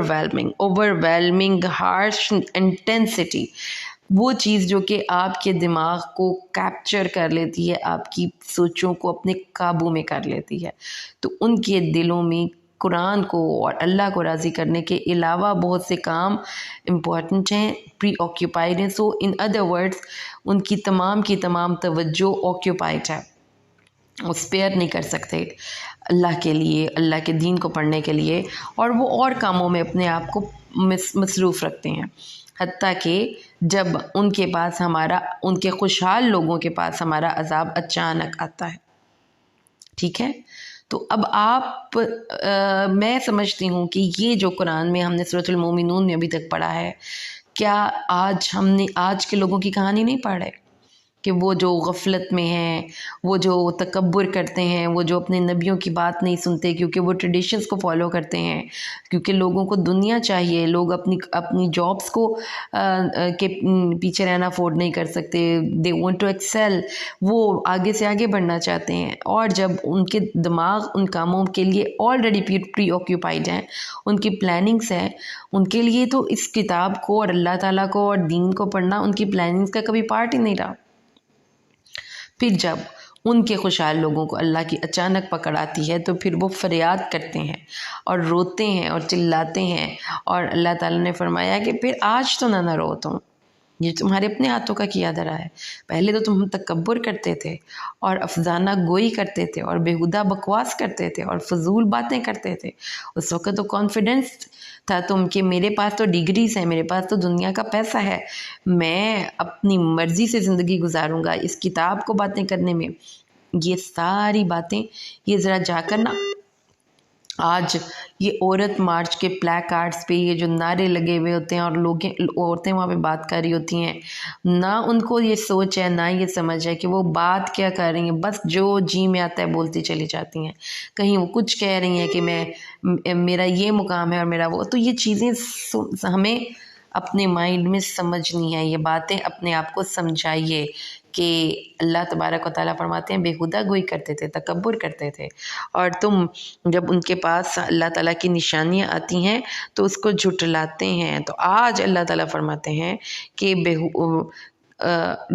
ویلمنگ ہارش انٹینسٹی، وہ چیز جو کہ آپ کے دماغ کو کیپچر کر لیتی ہے، آپ کی سوچوں کو اپنے قابو میں کر لیتی ہے. تو ان کے دلوں میں قرآن کو اور اللہ کو راضی کرنے کے علاوہ بہت سے کام امپورٹنٹ ہیں، پری آکیوپائڈ ہیں. سو ان ادر ورڈس ان کی تمام توجہ آکیوپائڈ ہے، وہ اسپیئر نہیں کر سکتے اللہ کے لیے، اللہ کے دین کو پڑھنے کے لیے، اور وہ اور کاموں میں اپنے آپ کو مصروف رکھتے ہیں. حتیٰ کہ جب ان کے پاس ان کے خوشحال لوگوں کے پاس ہمارا عذاب اچانک آتا ہے. ٹھیک ہے، تو اب میں سمجھتی ہوں کہ یہ جو قرآن میں ہم نے سورۃ المومنون میں ابھی تک پڑھا ہے، کیا ہم نے آج کے لوگوں کی کہانی نہیں پڑھ رہے کہ وہ جو غفلت میں ہیں، وہ جو تکبر کرتے ہیں، وہ جو اپنے نبیوں کی بات نہیں سنتے کیونکہ وہ ٹریڈیشنز کو فالو کرتے ہیں، کیونکہ لوگوں کو دنیا چاہیے، لوگ اپنی جابس کو کے پیچھے رہنا افورڈ نہیں کر سکتے، دے وانٹ ٹو ایکسیل، وہ آگے سے آگے بڑھنا چاہتے ہیں. اور جب ان کے دماغ ان کاموں کے لیے آلریڈی پری آکیوپائڈ ہیں، ان کی پلاننگس ہیں، ان کے لیے تو اس کتاب کو اور اللہ تعالیٰ کو اور دین کو پڑھنا ان کی پلاننگس کا کبھی پارٹ ہی نہیں رہا. پھر جب ان کے خوشحال لوگوں کو اللہ کی اچانک پکڑ آتی ہے تو پھر وہ فریاد کرتے ہیں اور روتے ہیں اور چلاتے ہیں، اور اللہ تعالیٰ نے فرمایا کہ پھر آج تو نہ رو تم، یہ تمہارے اپنے ہاتھوں کا کیا دھرا ہے. پہلے تو تم تکبر کرتے تھے اور افسانہ گوئی کرتے تھے اور بیہودہ بکواس کرتے تھے اور فضول باتیں کرتے تھے. اس وقت تو کانفیڈنس تھا تم کہ میرے پاس تو ڈگریز ہیں، میرے پاس تو دنیا کا پیسہ ہے، میں اپنی مرضی سے زندگی گزاروں گا اس کتاب کو باتیں کرنے میں. یہ ساری باتیں یہ ذرا جا کر نا آج یہ عورت مارچ کے پلیک کارڈز پہ یہ جو نعرے لگے ہوئے ہوتے ہیں اور عورتیں وہاں پہ بات کر رہی ہوتی ہیں، نہ ان کو یہ سوچ ہے، نہ یہ سمجھ ہے کہ وہ بات کیا کر رہی ہیں، بس جو جی میں آتا ہے بولتی چلی جاتی ہیں. کہیں وہ کچھ کہہ رہی ہیں کہ میرا یہ مقام ہے اور میرا وہ. تو یہ چیزیں ہمیں اپنے مائنڈ میں سمجھنی ہے، یہ باتیں اپنے آپ کو سمجھائیے کہ اللہ تبارک و تعالیٰ فرماتے ہیں بیہودہ گوئی کرتے تھے، تکبر کرتے تھے، اور تم جب ان کے پاس اللہ تعالیٰ کی نشانیاں آتی ہیں تو اس کو جھٹلاتے ہیں. تو آج اللہ تعالیٰ فرماتے ہیں کہ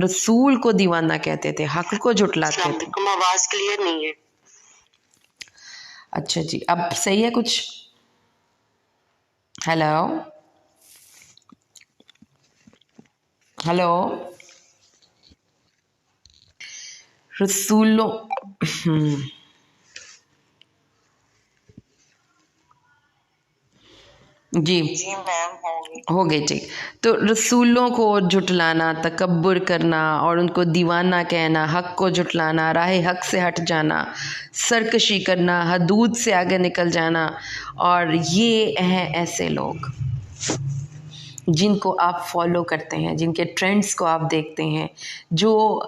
رسول کو دیوانہ کہتے تھے، حق کو جھٹلاتے تھے. آواز کلیئر نہیں ہے. اچھا جی، اب صحیح ہے کچھ؟ ہیلو رسولوں جی میم ہو گئی ٹھیک. تو رسولوں کو جھٹلانا، تکبر کرنا اور ان کو دیوانہ کہنا، حق کو جھٹلانا، راہ حق سے ہٹ جانا، سرکشی کرنا، حدود سے آگے نکل جانا، اور یہ ہیں ایسے لوگ جن کو آپ فالو کرتے ہیں، جن کے ٹرینڈز کو آپ دیکھتے ہیں. جو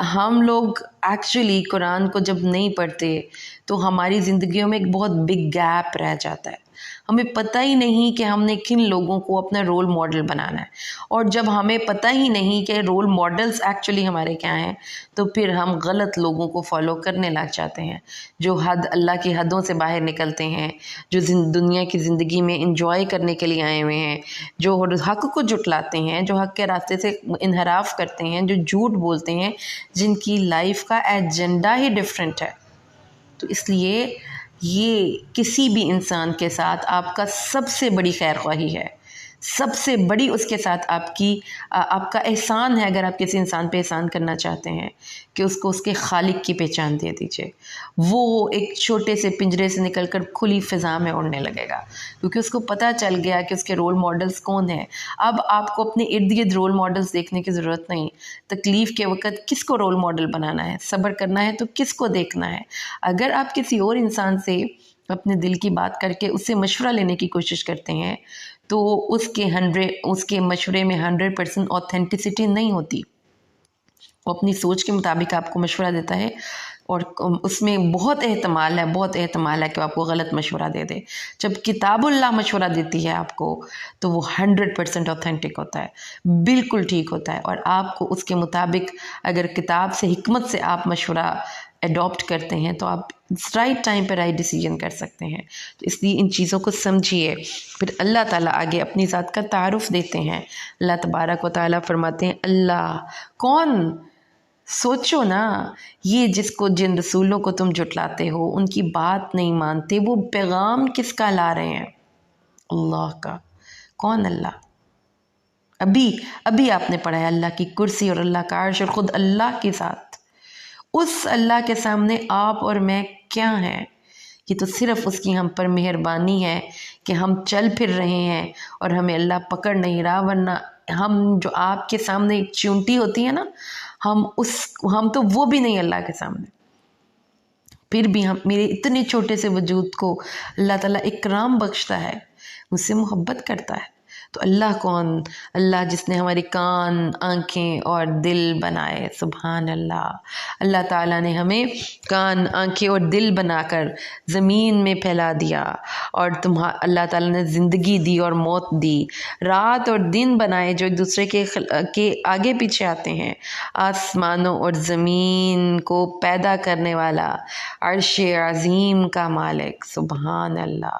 ہم لوگ ایکچولی قرآن کو جب نہیں پڑھتے تو ہماری زندگیوں میں ایک بہت بگ گیپ رہ جاتا ہے. ہمیں پتہ ہی نہیں کہ ہم نے کن لوگوں کو اپنا رول ماڈل بنانا ہے، اور جب ہمیں پتہ ہی نہیں کہ رول ماڈلز ایکچولی ہمارے کیا ہیں تو پھر ہم غلط لوگوں کو فالو کرنے لگ جاتے ہیں، جو اللہ کی حدوں سے باہر نکلتے ہیں، جو دنیا کی زندگی میں انجوائے کرنے کے لیے آئے ہوئے ہیں، جو حق کو جھٹلاتے ہیں، جو حق کے راستے سے انحراف کرتے ہیں، جو جھوٹ بولتے ہیں، جن کی لائف کا ایجنڈا ہی ڈیفرنٹ ہے. تو اس لیے یہ کسی بھی انسان کے ساتھ آپ کا سب سے بڑی خیر خواہی ہے، سب سے بڑی اس کے ساتھ آپ کا احسان ہے. اگر آپ کسی انسان پہ احسان کرنا چاہتے ہیں کہ اس کو اس کے خالق کی پہچان دے دیجئے، وہ ایک چھوٹے سے پنجرے سے نکل کر کھلی فضا میں اڑنے لگے گا، کیونکہ اس کو پتہ چل گیا کہ اس کے رول ماڈلز کون ہیں. اب آپ کو اپنے ارد گرد رول ماڈلز دیکھنے کی ضرورت نہیں. تکلیف کے وقت کس کو رول ماڈل بنانا ہے، صبر کرنا ہے تو کس کو دیکھنا ہے. اگر آپ کسی اور انسان سے اپنے دل کی بات کر کے اس سے مشورہ لینے کی کوشش کرتے ہیں تو اس کے مشورے میں 100% آتھینٹسٹی نہیں ہوتی. وہ اپنی سوچ کے مطابق آپ کو مشورہ دیتا ہے، اور اس میں بہت احتمال ہے کہ آپ کو غلط مشورہ دے دے. جب کتاب اللہ مشورہ دیتی ہے آپ کو تو وہ 100% آتھینٹک ہوتا ہے، بالکل ٹھیک ہوتا ہے، اور آپ کو اس کے مطابق اگر کتاب سے حکمت سے آپ مشورہ اڈاپٹ کرتے ہیں تو آپ رائٹ ٹائم پہ رائٹ ڈیسیجن کر سکتے ہیں. تو اس لیے ان چیزوں کو سمجھیے. پھر اللہ تعالیٰ آگے اپنی ذات کا تعارف دیتے ہیں. اللہ تبارک و تعالیٰ فرماتے ہیں اللہ کون سوچو نا، یہ جس کو جن رسولوں کو تم جھٹلاتے ہو، ان کی بات نہیں مانتے، وہ پیغام کس کا لا رہے ہیں؟ اللہ کا۔ کون؟ اللہ۔ ابھی آپ نے پڑھا ہے اللہ کی کرسی اور اللہ کا عرش اور خود اللہ کے ساتھ، اس اللہ کے سامنے آپ اور میں کیا ہیں؟ یہ تو صرف اس کی ہم پر مہربانی ہے کہ ہم چل پھر رہے ہیں اور ہمیں اللہ پکڑ نہیں رہا، ورنہ ہم جو آپ کے سامنے ایک چونٹی ہوتی ہے نا، ہم تو وہ بھی نہیں اللہ کے سامنے۔ پھر بھی میرے اتنے چھوٹے سے وجود کو اللہ تعالیٰ اکرام بخشتا ہے، مجھ سے محبت کرتا ہے۔ تو اللہ کون؟ اللہ جس نے ہمارے کان، آنکھیں اور دل بنائے۔ سبحان اللہ۔ اللہ تعالیٰ نے ہمیں کان، آنکھیں اور دل بنا کر زمین میں پھیلا دیا، اور اللہ تعالیٰ نے زندگی دی اور موت دی، رات اور دن بنائے جو ایک دوسرے کے آگے پیچھے آتے ہیں، آسمانوں اور زمین کو پیدا کرنے والا، عرش عظیم کا مالک۔ سبحان اللہ۔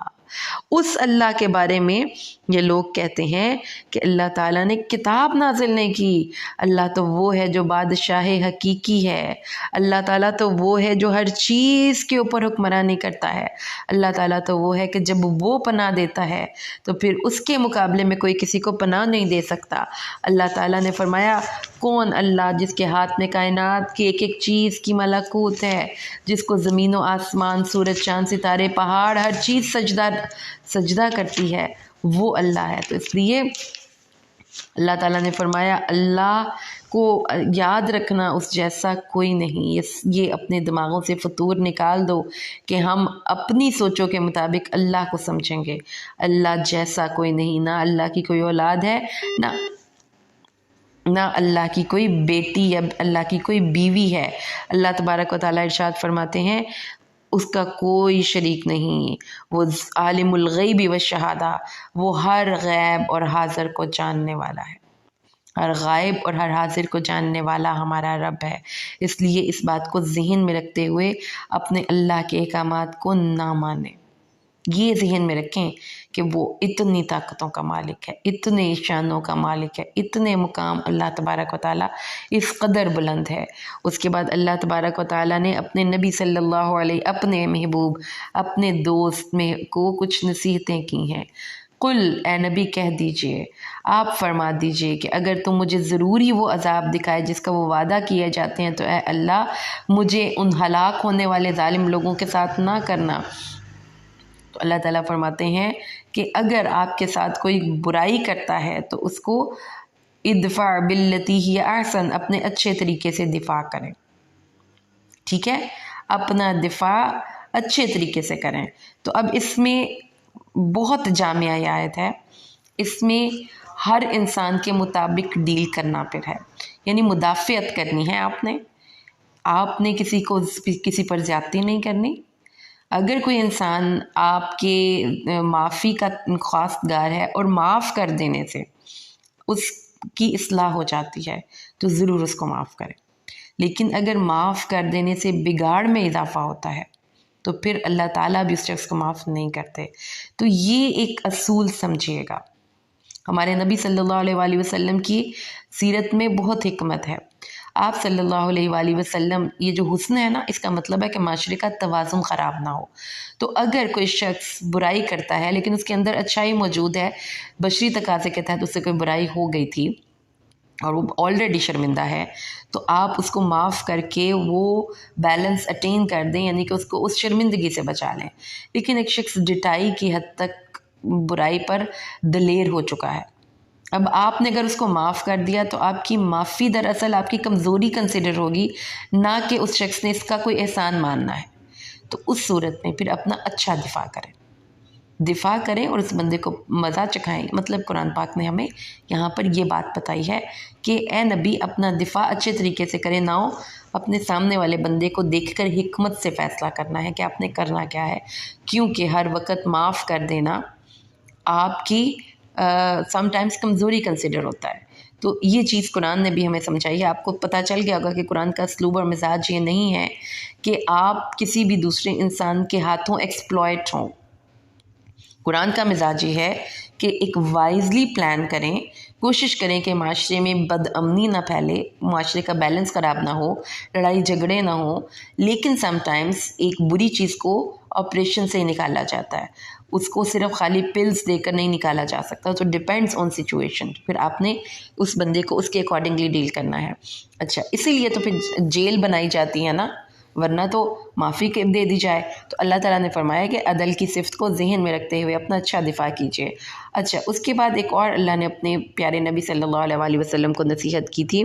اس اللہ کے بارے میں یہ لوگ کہتے ہیں کہ اللہ تعالیٰ نے کتاب نازل نہیں کی۔ اللہ تو وہ ہے جو بادشاہ حقیقی ہے، اللہ تعالیٰ تو وہ ہے جو ہر چیز کے اوپر حکمرانی کرتا ہے، اللہ تعالیٰ تو وہ ہے کہ جب وہ پناہ دیتا ہے تو پھر اس کے مقابلے میں کوئی کسی کو پناہ نہیں دے سکتا۔ اللہ تعالیٰ نے فرمایا، کون اللہ جس کے ہاتھ میں کائنات کی ایک ایک چیز کی ملکوت ہے، جس کو زمین و آسمان، سورج، چاند، ستارے، پہاڑ، ہر چیز سجدہ کرتی ہے، وہ اللہ ہے۔ تو اس لیے اللہ تعالیٰ نے فرمایا، اللہ کو یاد رکھنا اس جیسا کوئی نہیں۔ یہ اپنے دماغوں سے فطور نکال دو کہ ہم اپنی سوچوں کے مطابق اللہ کو سمجھیں گے۔ اللہ جیسا کوئی نہیں، نہ اللہ کی کوئی اولاد ہے، نہ اللہ کی کوئی بیٹی یا اللہ کی کوئی بیوی ہے۔ اللہ تبارک و تعالیٰ ارشاد فرماتے ہیں، اس کا کوئی شریک نہیں، وہ عالم الغیب والشہادہ، وہ ہر غیب اور حاضر کو جاننے والا ہے۔ ہر غائب اور ہر حاضر کو جاننے والا ہمارا رب ہے۔ اس لیے اس بات کو ذہن میں رکھتے ہوئے اپنے اللہ کے احکامات کو نہ مانیں۔ یہ ذہن میں رکھیں کہ وہ اتنی طاقتوں کا مالک ہے، اتنے شانوں کا مالک ہے، اتنے مقام اللہ تبارک و تعالیٰ اس قدر بلند ہے۔ اس کے بعد اللہ تبارک و تعالیٰ نے اپنے نبی صلی اللہ علیہ، اپنے محبوب، اپنے دوست میں کو کچھ نصیحتیں کی ہیں۔ قل، اے نبی کہہ دیجئے، آپ فرما دیجئے کہ اگر تم مجھے ضروری وہ عذاب دکھائے جس کا وہ وعدہ کیے جاتے ہیں تو اے اللہ مجھے ان ہلاک ہونے والے ظالم لوگوں کے ساتھ نہ کرنا۔ تو اللہ تعالیٰ فرماتے ہیں کہ اگر آپ کے ساتھ کوئی برائی کرتا ہے تو اس کو ادفع باللتی ہی احسن، اپنے اچھے طریقے سے دفاع کریں۔ ٹھیک ہے، اپنا دفاع اچھے طریقے سے کریں۔ تو اب اس میں بہت جامع آیت ہے، اس میں ہر انسان کے مطابق ڈیل کرنا پھر ہے، یعنی مدافعت کرنی ہے۔ آپ نے کسی پر زیادتی نہیں کرنی۔ اگر کوئی انسان آپ کے معافی کا خواستگار ہے اور معاف کر دینے سے اس کی اصلاح ہو جاتی ہے تو ضرور اس کو معاف کریں، لیکن اگر معاف کر دینے سے بگاڑ میں اضافہ ہوتا ہے تو پھر اللہ تعالیٰ بھی اس شخص کو معاف نہیں کرتے۔ تو یہ ایک اصول سمجھیے گا۔ ہمارے نبی صلی اللہ علیہ وآلہ وسلم کی سیرت میں بہت حکمت ہے۔ آپ صلی اللہ علیہ وآلہ وسلم، یہ جو حسن ہے نا، اس کا مطلب ہے کہ معاشرے کا توازن خراب نہ ہو۔ تو اگر کوئی شخص برائی کرتا ہے لیکن اس کے اندر اچھائی موجود ہے، بشری تقاضے کے تحت اس سے کوئی برائی ہو گئی تھی اور وہ آلریڈی شرمندہ ہے، تو آپ اس کو معاف کر کے وہ بیلنس اٹین کر دیں، یعنی کہ اس کو اس شرمندگی سے بچا لیں۔ لیکن ایک شخص ڈٹائی کی حد تک برائی پر دلیر ہو چکا ہے، اب آپ نے اگر اس کو معاف کر دیا تو آپ کی معافی دراصل آپ کی کمزوری کنسیڈر ہوگی، نہ کہ اس شخص نے اس کا کوئی احسان ماننا ہے۔ تو اس صورت میں پھر اپنا اچھا دفاع کریں اور اس بندے کو مزہ چکھائیں۔ مطلب قرآن پاک نے ہمیں یہاں پر یہ بات بتائی ہے کہ اے نبی اپنا دفاع اچھے طریقے سے کریں، نہ ہو اپنے سامنے والے بندے کو دیکھ کر حکمت سے فیصلہ کرنا ہے کہ آپ نے کرنا کیا ہے، کیونکہ ہر وقت معاف کر دینا آپ کی سم ٹائمز کمزوری کنسیڈر ہوتا ہے۔ تو یہ چیز قرآن نے بھی ہمیں سمجھائی ہے۔ آپ کو پتہ چل گیا ہوگا کہ قرآن کا اسلوب اور مزاج یہ نہیں ہے کہ آپ کسی بھی دوسرے انسان کے ہاتھوں ایکسپلائٹ ہوں۔ قرآن کا مزاج یہ ہے کہ ایک وائزلی پلان کریں، کوشش کریں کہ معاشرے میں بد امنی نہ پھیلے، معاشرے کا بیلنس خراب نہ ہو، لڑائی جھگڑے نہ ہوں، لیکن سم ٹائمز ایک بری چیز کو آپریشن سے ہی نکالا جاتا ہے، اس کو صرف خالی پلز دے کر نہیں نکالا جا سکتا، تو ڈیپینڈس آن سچویشن، پھر آپ نے اس بندے کو اس کے اکارڈنگلی ڈیل کرنا ہے۔ اچھا، اسی لیے تو پھر جیل بنائی جاتی ہے نا، ورنہ تو معافی دے دی جائے۔ تو اللہ تعالیٰ نے فرمایا کہ عدل کی صفت کو ذہن میں رکھتے ہوئے اپنا اچھا دفاع کیجیے۔ اچھا، اس کے بعد ایک اور اللہ نے اپنے پیارے نبی صلی اللہ علیہ وآلہ وسلم کو نصیحت کی تھی،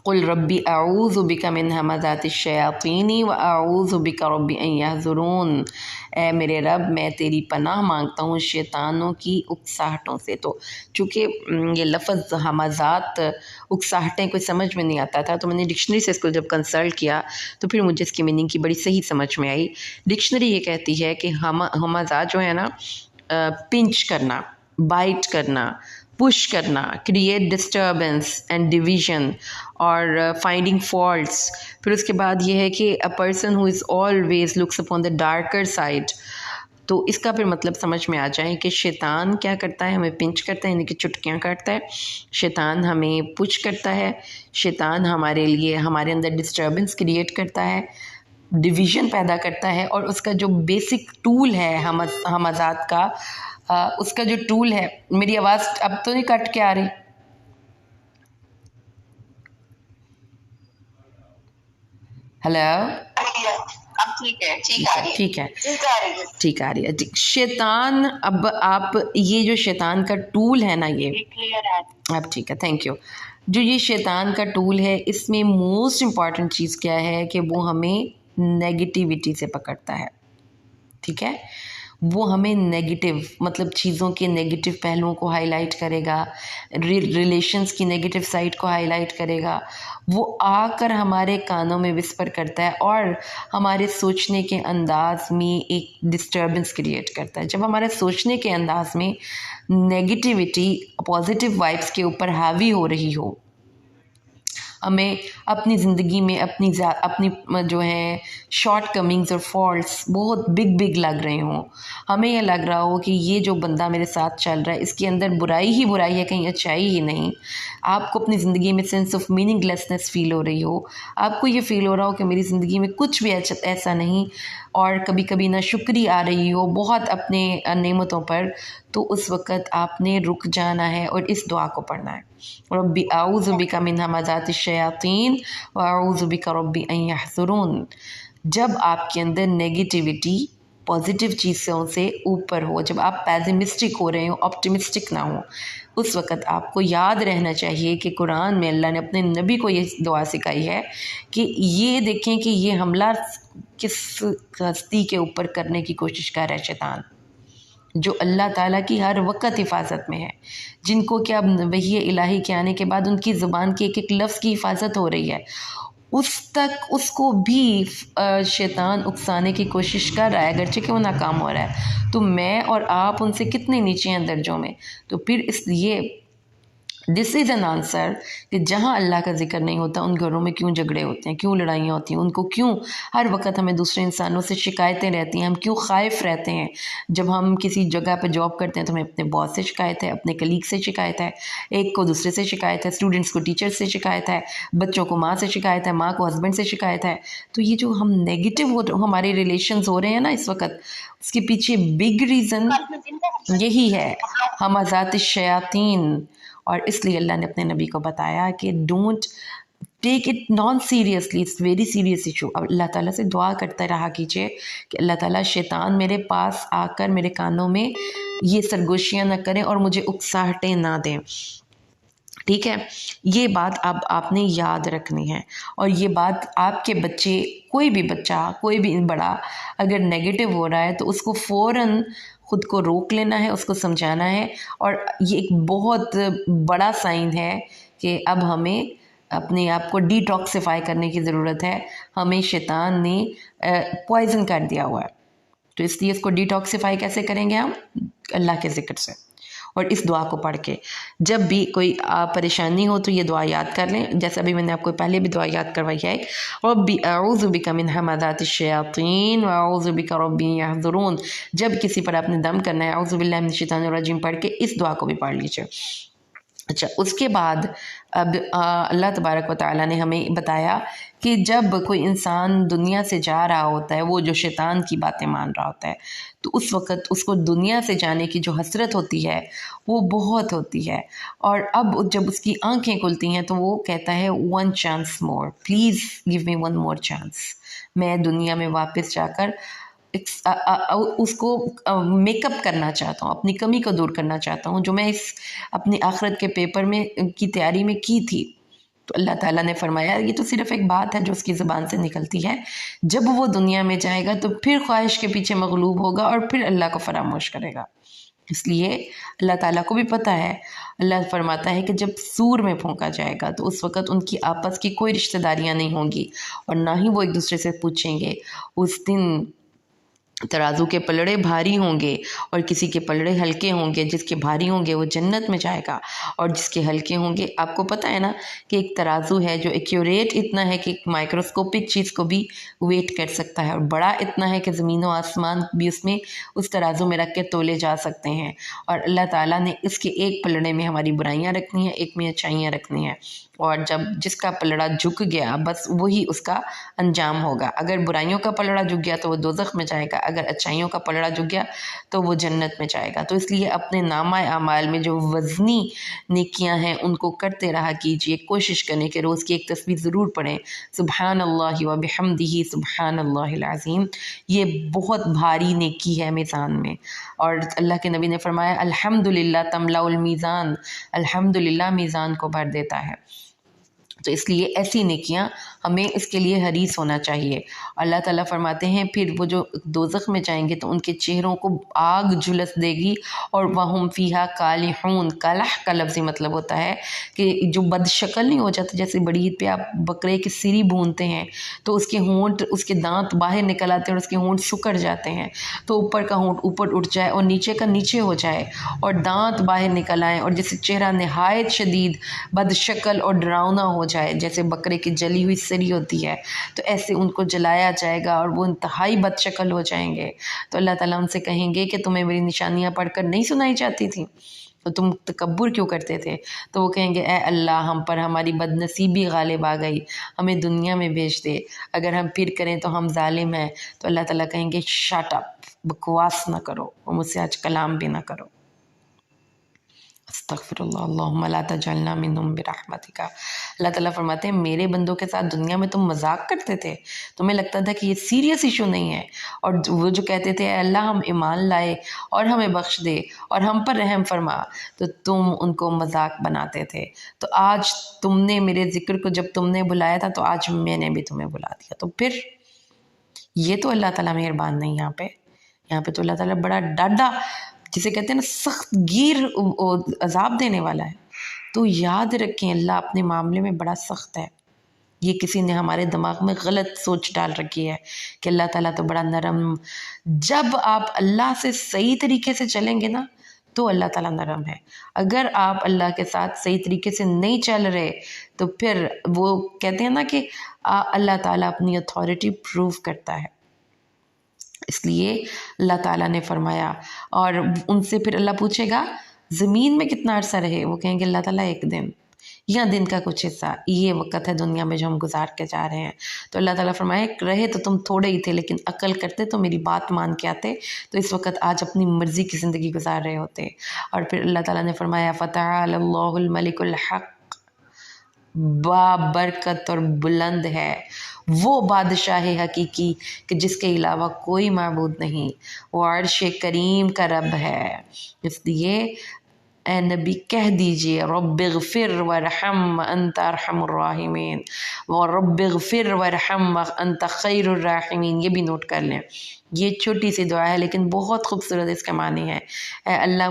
قل ربی اعوذ بک من ہمزات الشیاطین واعوذ بک ربی ان یحضرون، اے میرے رب میں تیری پناہ مانگتا ہوں شیطانوں کی اکساہٹوں سے۔ تو چونکہ یہ لفظ ہمزات، اکساہٹیں کوئی سمجھ میں نہیں آتا تھا، تو میں نے ڈکشنری سے اس کو جب کنسلٹ کیا تو پھر مجھے اس کی میننگ کی بڑی صحیح سمجھ میں آئی۔ ڈکشنری یہ کہتی ہے کہ ہمزات جو ہے نا، پنچ کرنا، بائٹ کرنا، پش کرنا، کریٹ ڈسٹربنس اینڈ ڈویژن اور فائنڈنگ فالٹس۔ پھر اس کے بعد یہ ہے کہ a person who is always looks upon the darker side. تو اس کا پھر مطلب سمجھ میں آ جائے کہ شیطان کیا کرتا ہے، ہمیں پنچ کرتا ہے، یعنی کہ چٹکیاں کرتا ہے، شیطان ہمیں پش کرتا ہے، شیطان ہمارے لیے ہمارے اندر ڈسٹربنس کریٹ کرتا ہے، ڈویژن پیدا کرتا ہے، اور اس کا جو بیسک ٹول ہے ہمزات کا، اس کا جو ٹول ہے، میری آواز اب تو نہیں کٹ کے آ رہی؟ ہیلو، اب ٹھیک ہے، ٹھیک آ رہی ہے۔ شیطان، اب آپ یہ جو شیطان کا ٹول ہے نا، یہ اب ٹھیک ہے، تھینک یو۔ جو یہ شیطان کا ٹول ہے، اس میں موسٹ امپورٹنٹ چیز کیا ہے کہ وہ ہمیں نیگیٹیوٹی سے پکڑتا ہے، ٹھیک ہے؟ وہ ہمیں نیگیٹیو، مطلب چیزوں کے نیگیٹیو پہلوؤں کو ہائی لائٹ کرے گا، ریلیشنز کی نیگیٹیو سائڈ کو ہائی لائٹ کرے گا، وہ آ کر ہمارے کانوں میں وسپر کرتا ہے اور ہمارے سوچنے کے انداز میں ایک ڈسٹربنس کریٹ کرتا ہے۔ جب ہمارے سوچنے کے انداز میں نیگیٹیوٹی پازیٹیو وائبس کے اوپر حاوی ہو رہی ہو، ہمیں اپنی زندگی میں اپنی جو ہیں شارٹ کمنگز اور فالٹس بہت بگ لگ رہے ہوں، ہمیں یہ لگ رہا ہو کہ یہ جو بندہ میرے ساتھ چل رہا ہے اس کے اندر برائی ہی برائی ہے، کہیں اچھائی ہی نہیں، آپ کو اپنی زندگی میں سینس آف میننگ لیسنس فیل ہو رہی ہو، آپ کو یہ فیل ہو رہا ہو کہ میری زندگی میں کچھ بھی ایسا نہیں، اور کبھی کبھی ناشکری آ رہی ہو بہت اپنے نعمتوں پر، تو اس وقت آپ نے رک جانا ہے اور اس دعا کو پڑھنا ہے، ربی اعوذ بک من ہمزات الشیاطین واعوذ بک ربی ان یحضرون۔ جب آپ کے اندر نیگیٹیوٹی پازیٹیو چیزوں سے اوپر ہو، جب آپ پیسمسٹک ہو رہے ہوں، آپٹمسٹک نہ ہوں، اس وقت آپ کو یاد رہنا چاہیے کہ قرآن میں اللہ نے اپنے نبی کو یہ دعا سکھائی ہے کہ یہ دیکھیں کہ یہ حملہ کس ہستی کے اوپر کرنے کی کوشش کر رہا ہے شیطان، جو اللہ تعالیٰ کی ہر وقت حفاظت میں ہے، جن کو کہ اب وحی الہی کے آنے کے بعد ان کی زبان کے ایک ایک لفظ کی حفاظت ہو رہی ہے، اس کو بھی شیطان اکسانے کی کوشش کر رہا ہے، اگرچہ کہ وہ ناکام ہو رہا ہے۔ تو میں اور آپ ان سے کتنے نیچے ہیں درجوں میں، تو پھر اس لیے دس از این آنسر کہ جہاں اللہ کا ذکر نہیں ہوتا ان گھروں میں کیوں جھگڑے ہوتے ہیں، کیوں لڑائیاں ہوتی ہیں، ان کو کیوں ہر وقت ہمیں دوسرے انسانوں سے شکایتیں رہتی ہیں، ہم کیوں خائف رہتے ہیں، جب ہم کسی جگہ پہ جاب کرتے ہیں تو ہمیں اپنے باس سے شکایت ہے، اپنے کلیگ سے شکایت ہے، ایک کو دوسرے سے شکایت ہے، اسٹوڈنٹس کو ٹیچر سے شکایت ہے، بچوں کو ماں سے شکایت ہے، ماں کو ہسبینڈ سے شکایت ہے۔ تو یہ جو ہم نیگیٹو ہمارے ریلیشنز ہو رہے ہیں نا اس وقت، اس کے پیچھے بگ ریزن یہی ہے، ہمزات الشیاطین۔ اور اس لیے اللہ نے اپنے نبی کو بتایا کہ don't take it non seriously, it's very serious issue. اب اللہ تعالیٰ سے دعا کرتا رہا کیجیے کہ اللہ تعالیٰ شیطان میرے پاس آ کر میرے کانوں میں یہ سرگوشیاں نہ کریں اور مجھے اکساہٹیں نہ دیں، ٹھیک ہے؟ یہ بات اب آپ نے یاد رکھنی ہے، اور یہ بات آپ کے بچے، کوئی بھی بچہ، کوئی بھی بڑا اگر نیگیٹو ہو رہا ہے تو اس کو فوراً خود کو روک لینا ہے، اس کو سمجھانا ہے، اور یہ ایک بہت بڑا سائن ہے کہ اب ہمیں اپنے آپ کو ڈی ٹاکسیفائی کرنے کی ضرورت ہے، ہمیں شیطان نے پوائزن کر دیا ہوا ہے، تو اس لیے اس کو ڈی ٹاکسیفائی کیسے کریں گے ہم؟ اللہ کے ذکر سے اور اس دعا کو پڑھ کے۔ جب بھی کوئی پریشانی ہو تو یہ دعا یاد کر لیں، جیسا بھی میں نے آپ کو پہلے بھی دعا یاد کروائی ہے، ربی اعوذ بک من ہمزات الشیاطین واعوذ بک ربی ان یحضرون۔ جب کسی پر آپ نے دم کرنا ہے اعوذ باللہ من الشیطان الرجیم پڑھ کے اس دعا کو بھی پڑھ لیجیے۔ اچھا، اس کے بعد اب اللہ تبارک و تعالیٰ نے ہمیں بتایا کہ جب کوئی انسان دنیا سے جا رہا ہوتا ہے، وہ جو شیطان کی باتیں مان رہا ہوتا ہے، تو اس وقت اس کو دنیا سے جانے کی جو حسرت ہوتی ہے وہ بہت ہوتی ہے، اور اب جب اس کی آنکھیں کھلتی ہیں تو وہ کہتا ہے one chance more, please give me one more chance, میں دنیا میں واپس جا کر اس کو میک اپ کرنا چاہتا ہوں، اپنی کمی کو دور کرنا چاہتا ہوں جو میں اس اپنی آخرت کے پیپر میں کی تیاری میں کی تھی۔ تو اللہ تعالیٰ نے فرمایا یہ تو صرف ایک بات ہے جو اس کی زبان سے نکلتی ہے، جب وہ دنیا میں جائے گا تو پھر خواہش کے پیچھے مغلوب ہوگا اور پھر اللہ کو فراموش کرے گا۔ اس لیے اللہ تعالیٰ کو بھی پتہ ہے، اللہ فرماتا ہے کہ جب سور میں پھونکا جائے گا تو اس وقت ان کی آپس کی کوئی رشتہ داریاں نہیں ہوں گی اور نہ ہی وہ ایک دوسرے سے پوچھیں گے۔ اس دن ترازو کے پلڑے بھاری ہوں گے اور کسی کے پلڑے ہلکے ہوں گے، جس کے بھاری ہوں گے وہ جنت میں جائے گا اور جس کے ہلکے ہوں گے، آپ کو پتہ ہے نا کہ ایک ترازو ہے جو ایکیوریٹ اتنا ہے کہ ایک مائکروسکوپک چیز کو بھی ویٹ کر سکتا ہے، اور بڑا اتنا ہے کہ زمین و آسمان بھی اس ترازو میں رکھ کے تولے جا سکتے ہیں، اور اللہ تعالیٰ نے اس کے ایک پلڑے میں ہماری برائیاں رکھنی ہیں، ایک میں اچھائیاں رکھنی ہیں، اور جب جس کا پلڑا جھک گیا بس وہی اس کا انجام ہوگا۔ اگر برائیوں کا پلڑا جھک گیا تو وہ دوزخ میں جائے گا، اگر اچھائیوں کا پلڑا جھک گیا تو وہ جنت میں جائے گا۔ تو اس لیے اپنے نامہ اعمال میں جو وزنی نیکیاں ہیں ان کو کرتے رہا کیجئے، کوشش کرنے کے روز کی ایک تسبیح ضرور پڑھیں، سبحان اللہ و بحمدہ سبحان اللہ العظیم، یہ بہت بھاری نیکی ہے میزان میں، اور اللہ کے نبی نے فرمایا الحمدللہ تملأ المیزان، الحمدللہ میزان کو بھر دیتا ہے۔ تو اس لیے ایسی نیکیاں ہمیں اس کے لیے حریص ہونا چاہیے۔ اللہ تعالیٰ فرماتے ہیں پھر وہ جو دوزخ میں جائیں گے تو ان کے چہروں کو آگ جھلس دے گی، اور وَهُمْ فِيهَا كَالِحُونَ، کالح کا لفظی مطلب ہوتا ہے کہ جو بد شکل نہیں ہو جاتا، جیسے بڑی عید پہ آپ بکرے کی سری بھونتے ہیں تو اس کے ہونٹ، اس کے دانت باہر نکل آتے ہیں اور اس کے ہونٹ سکڑ جاتے ہیں، تو اوپر کا ہونٹ اوپر اٹھ جائے اور نیچے کا نیچے ہو جائے اور دانت باہر نکل آئیں، اور جیسے چہرہ نہایت شدید بد شکل اور ڈراؤنا ہو جائے، جیسے بکرے کی جلی ہوئی سری ہوتی ہے، تو ایسے ان کو جلایا جائے گا اور وہ انتہائی بد شکل ہو جائیں گے۔ تو اللہ تعالیٰ ان سے کہیں گے کہ تمہیں میری نشانیاں پڑھ کر نہیں سنائی جاتی تھیں، تو تم تکبر کیوں کرتے تھے؟ تو وہ کہیں گے اے اللہ ہم پر ہماری بد نصیبی غالب آ گئی، ہمیں دنیا میں بھیج دے، اگر ہم پھر کریں تو ہم ظالم ہیں۔ تو اللہ تعالیٰ کہیں گے شٹ اپ، بکواس نہ کرو، اور مجھ سے آج کلام بھی نہ کرو۔ استغفر اللہ، اللہم لا تجعلنا منہم برحمتک۔ اللہ تعالیٰ فرماتے ہیں میرے بندوں کے ساتھ دنیا میں تم مذاق کرتے تھے، تمہیں لگتا تھا کہ یہ سیریس ایشو نہیں ہے، اور وہ جو کہتے تھے اے اللہ ہم ایمان لائے اور ہمیں بخش دے اور ہم پر رحم فرما، تو تم ان کو مذاق بناتے تھے۔ تو آج تم نے میرے ذکر کو جب تم نے بلایا تھا تو آج میں نے بھی تمہیں بلا دیا، تو پھر یہ تو اللہ تعالیٰ مہربان نہیں، یہاں پہ تو اللہ تعالیٰ بڑا ڈاڈا، جسے کہتے ہیں نا سخت گیر عذاب دینے والا ہے۔ تو یاد رکھیں اللہ اپنے معاملے میں بڑا سخت ہے۔ یہ کسی نے ہمارے دماغ میں غلط سوچ ڈال رکھی ہے کہ اللہ تعالیٰ تو بڑا نرم، جب آپ اللہ سے صحیح طریقے سے چلیں گے نا تو اللہ تعالیٰ نرم ہے، اگر آپ اللہ کے ساتھ صحیح طریقے سے نہیں چل رہے تو پھر وہ کہتے ہیں نا کہ اللہ تعالیٰ اپنی اتھارٹی پروو کرتا ہے۔ اس لیے اللہ تعالیٰ نے فرمایا، اور ان سے پھر اللہ پوچھے گا زمین میں کتنا عرصہ رہے، وہ کہیں گے اللہ تعالیٰ ایک دن، یا دن کا کچھ حصہ، یہ وقت ہے دنیا میں جو ہم گزار کے جا رہے ہیں۔ تو اللہ تعالیٰ فرمائے رہے تو تم تھوڑے ہی تھے لیکن عقل کرتے تو میری بات مان کے آتے، تو اس وقت آج اپنی مرضی کی زندگی گزار رہے ہوتے۔ اور پھر اللہ تعالیٰ نے فرمایا فتعالی اللہ الملک الحق، بابرکت اور بلند ہے وہ بادشاہ حقیقی کہ جس کے علاوہ کوئی معبود نہیں، وہ عرش کریم کا رب ہے۔ اس لیے اے نبی کہہ دیجئے رب اغفر ورحم انت ارحم الراحمین، رب اغفر ورحم انت خیر الراحمین، یہ بھی نوٹ کر لیں، یہ چھوٹی سی دعا ہے لیکن بہت خوبصورت اس کا معنی ہے، اے اللہ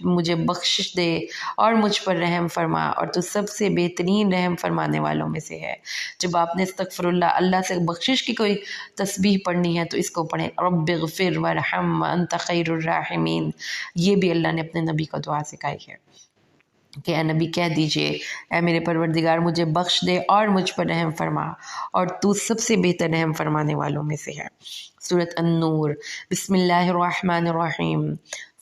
مجھے بخشش دے اور مجھ پر رحم فرما، اور تو سب سے بہترین رحم فرمانے والوں میں سے ہے۔ جب آپ نے استغفر اللہ سے بخشش کی کوئی تسبیح پڑھنی ہے تو اس کو پڑھیں رب اغفر ورحم انت خیر الراحمین، یہ بھی اللہ نے اپنے نبی کو دعا سکھائی ہے کہ اے نبی کہہ دیجئے اے میرے پروردگار مجھے بخش دے اور مجھ پر رحم فرما، اور تو سب سے بہتر رحم فرمانے والوں میں سے ہے۔ سورۃ النور، بسم اللہ الرحمن الرحیم،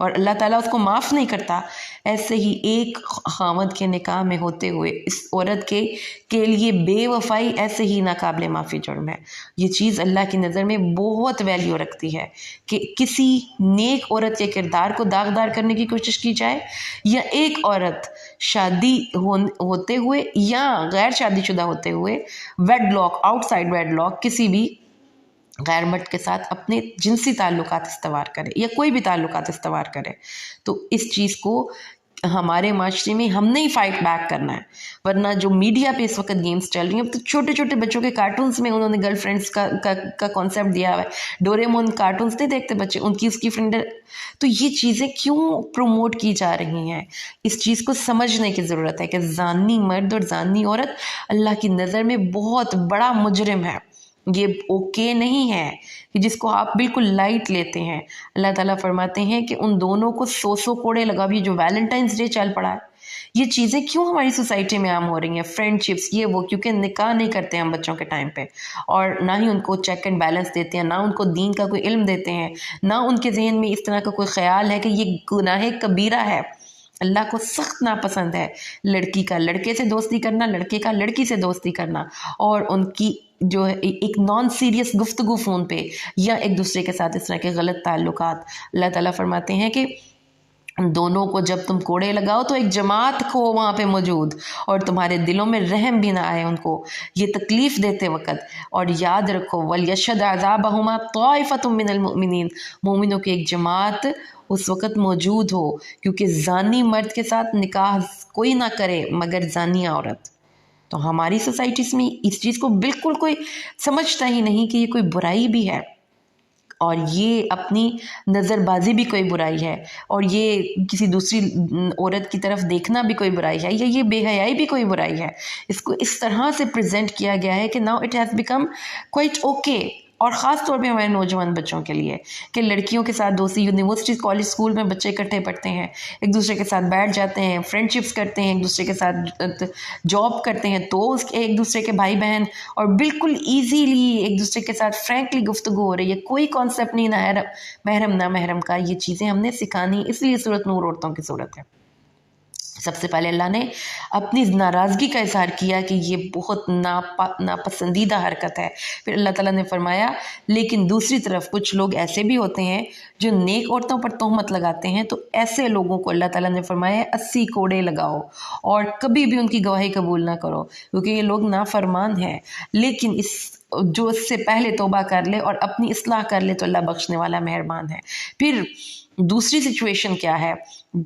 اور اللہ تعالیٰ اس کو معاف نہیں کرتا، ایسے ہی ایک خاوند کے نکاح میں ہوتے ہوئے اس عورت کے لیے بے وفائی ایسے ہی ناقابل معافی جرم ہے۔ یہ چیز اللہ کی نظر میں بہت ویلیو رکھتی ہے کہ کسی نیک عورت کے کردار کو داغدار کرنے کی کوشش کی جائے، یا ایک عورت شادی ہوتے ہوئے یا غیر شادی شدہ ہوتے ہوئے wedlock, outside wedlock, کسی بھی غیر مرد کے ساتھ اپنے جنسی تعلقات استوار کرے یا کوئی بھی تعلقات استوار کرے۔ تو اس چیز کو ہمارے معاشرے میں ہم نے ہی فائٹ بیک کرنا ہے، ورنہ جو میڈیا پہ اس وقت گیمز چل رہی ہیں، تو چھوٹے چھوٹے بچوں کے کارٹونز میں انہوں نے گرل فرینڈس کا کانسیپٹ دیا ہوا ہے۔ ڈوریمون کارٹونز نہیں دیکھتے بچے، ان کی اس کی فرینڈ۔ تو یہ چیزیں کیوں پروموٹ کی جا رہی ہیں؟ اس چیز کو سمجھنے کی ضرورت ہے کہ زانی مرد اور زانی عورت اللہ کی نظر میں بہت بڑا مجرم ہے۔ یہ اوکے نہیں ہے کہ جس کو آپ بالکل لائٹ لیتے ہیں۔ اللہ تعالیٰ فرماتے ہیں کہ ان دونوں کو 100 کوڑے لگا بھی، جو ویلنٹائنس ڈے چل پڑا ہے۔ یہ چیزیں کیوں ہماری سوسائٹی میں عام ہو رہی ہیں؟ فرینڈ شپس، یہ وہ، کیونکہ نکاح نہیں کرتے ہم بچوں کے ٹائم پہ، اور نہ ہی ان کو چیک اینڈ بیلنس دیتے ہیں، نہ ان کو دین کا کوئی علم دیتے ہیں، نہ ان کے ذہن میں اس طرح کا کوئی خیال ہے کہ یہ گناہ کبیرہ ہے۔ اللہ کو سخت ناپسند ہے لڑکی کا لڑکے سے دوستی کرنا، لڑکے کا لڑکی سے دوستی کرنا، اور ان کی جو ہے ایک نان سیریس گفتگو فون پہ، یا ایک دوسرے کے ساتھ اس طرح کے غلط تعلقات۔ اللہ تعالیٰ فرماتے ہیں کہ دونوں کو جب تم کوڑے لگاؤ تو ایک جماعت کو وہاں پہ موجود، اور تمہارے دلوں میں رحم بھی نہ آئے ان کو یہ تکلیف دیتے وقت۔ اور یاد رکھو وَلْيَشْهَدْ عَذَابَهُمَا طَائِفَةٌ مِّنَ الْمُؤْمِنِينَ، مومنوں کی ایک جماعت اس وقت موجود ہو، کیونکہ زانی مرد کے ساتھ نکاح کوئی نہ کرے مگر زانی عورت۔ تو ہماری سوسائٹیز میں اس چیز کو بالکل کوئی سمجھتا ہی نہیں کہ یہ کوئی برائی بھی ہے، اور یہ اپنی نظر بازی بھی کوئی برائی ہے، اور یہ کسی دوسری عورت کی طرف دیکھنا بھی کوئی برائی ہے، یا یہ بے حیائی بھی کوئی برائی ہے۔ اس کو اس طرح سے پریزنٹ کیا گیا ہے کہ now it has become quite okay, اور خاص طور پہ ہمارے نوجوان بچوں کے لیے، کہ لڑکیوں کے ساتھ دوستی، یونیورسٹی کالج اسکول میں بچے اکٹھے پڑھتے ہیں، ایک دوسرے کے ساتھ بیٹھ جاتے ہیں، فرینڈ شپس کرتے ہیں، ایک دوسرے کے ساتھ جاب کرتے ہیں، تو ایک دوسرے کے بھائی بہن، اور بالکل ایزیلی ایک دوسرے کے ساتھ فرینکلی گفتگو ہو رہی ہے، کوئی کانسیپٹ نہیں نہ محرم نہ محرم کا۔ یہ چیزیں ہم نے سکھانی، اس لیے صورت نور عورتوں کی صورت ہے۔ سب سے پہلے اللہ نے اپنی ناراضگی کا اظہار کیا کہ یہ بہت ناپسندیدہ حرکت ہے۔ پھر اللہ تعالیٰ نے فرمایا لیکن دوسری طرف کچھ لوگ ایسے بھی ہوتے ہیں جو نیک عورتوں پر تہمت لگاتے ہیں، تو ایسے لوگوں کو اللہ تعالیٰ نے فرمایا 80 کوڑے لگاؤ، اور کبھی بھی ان کی گواہی قبول نہ کرو، کیونکہ یہ لوگ نافرمان ہیں۔ لیکن جو اس سے پہلے توبہ کر لے اور اپنی اصلاح کر لے تو اللہ بخشنے والا مہربان ہے۔ پھر دوسری سچویشن کیا ہے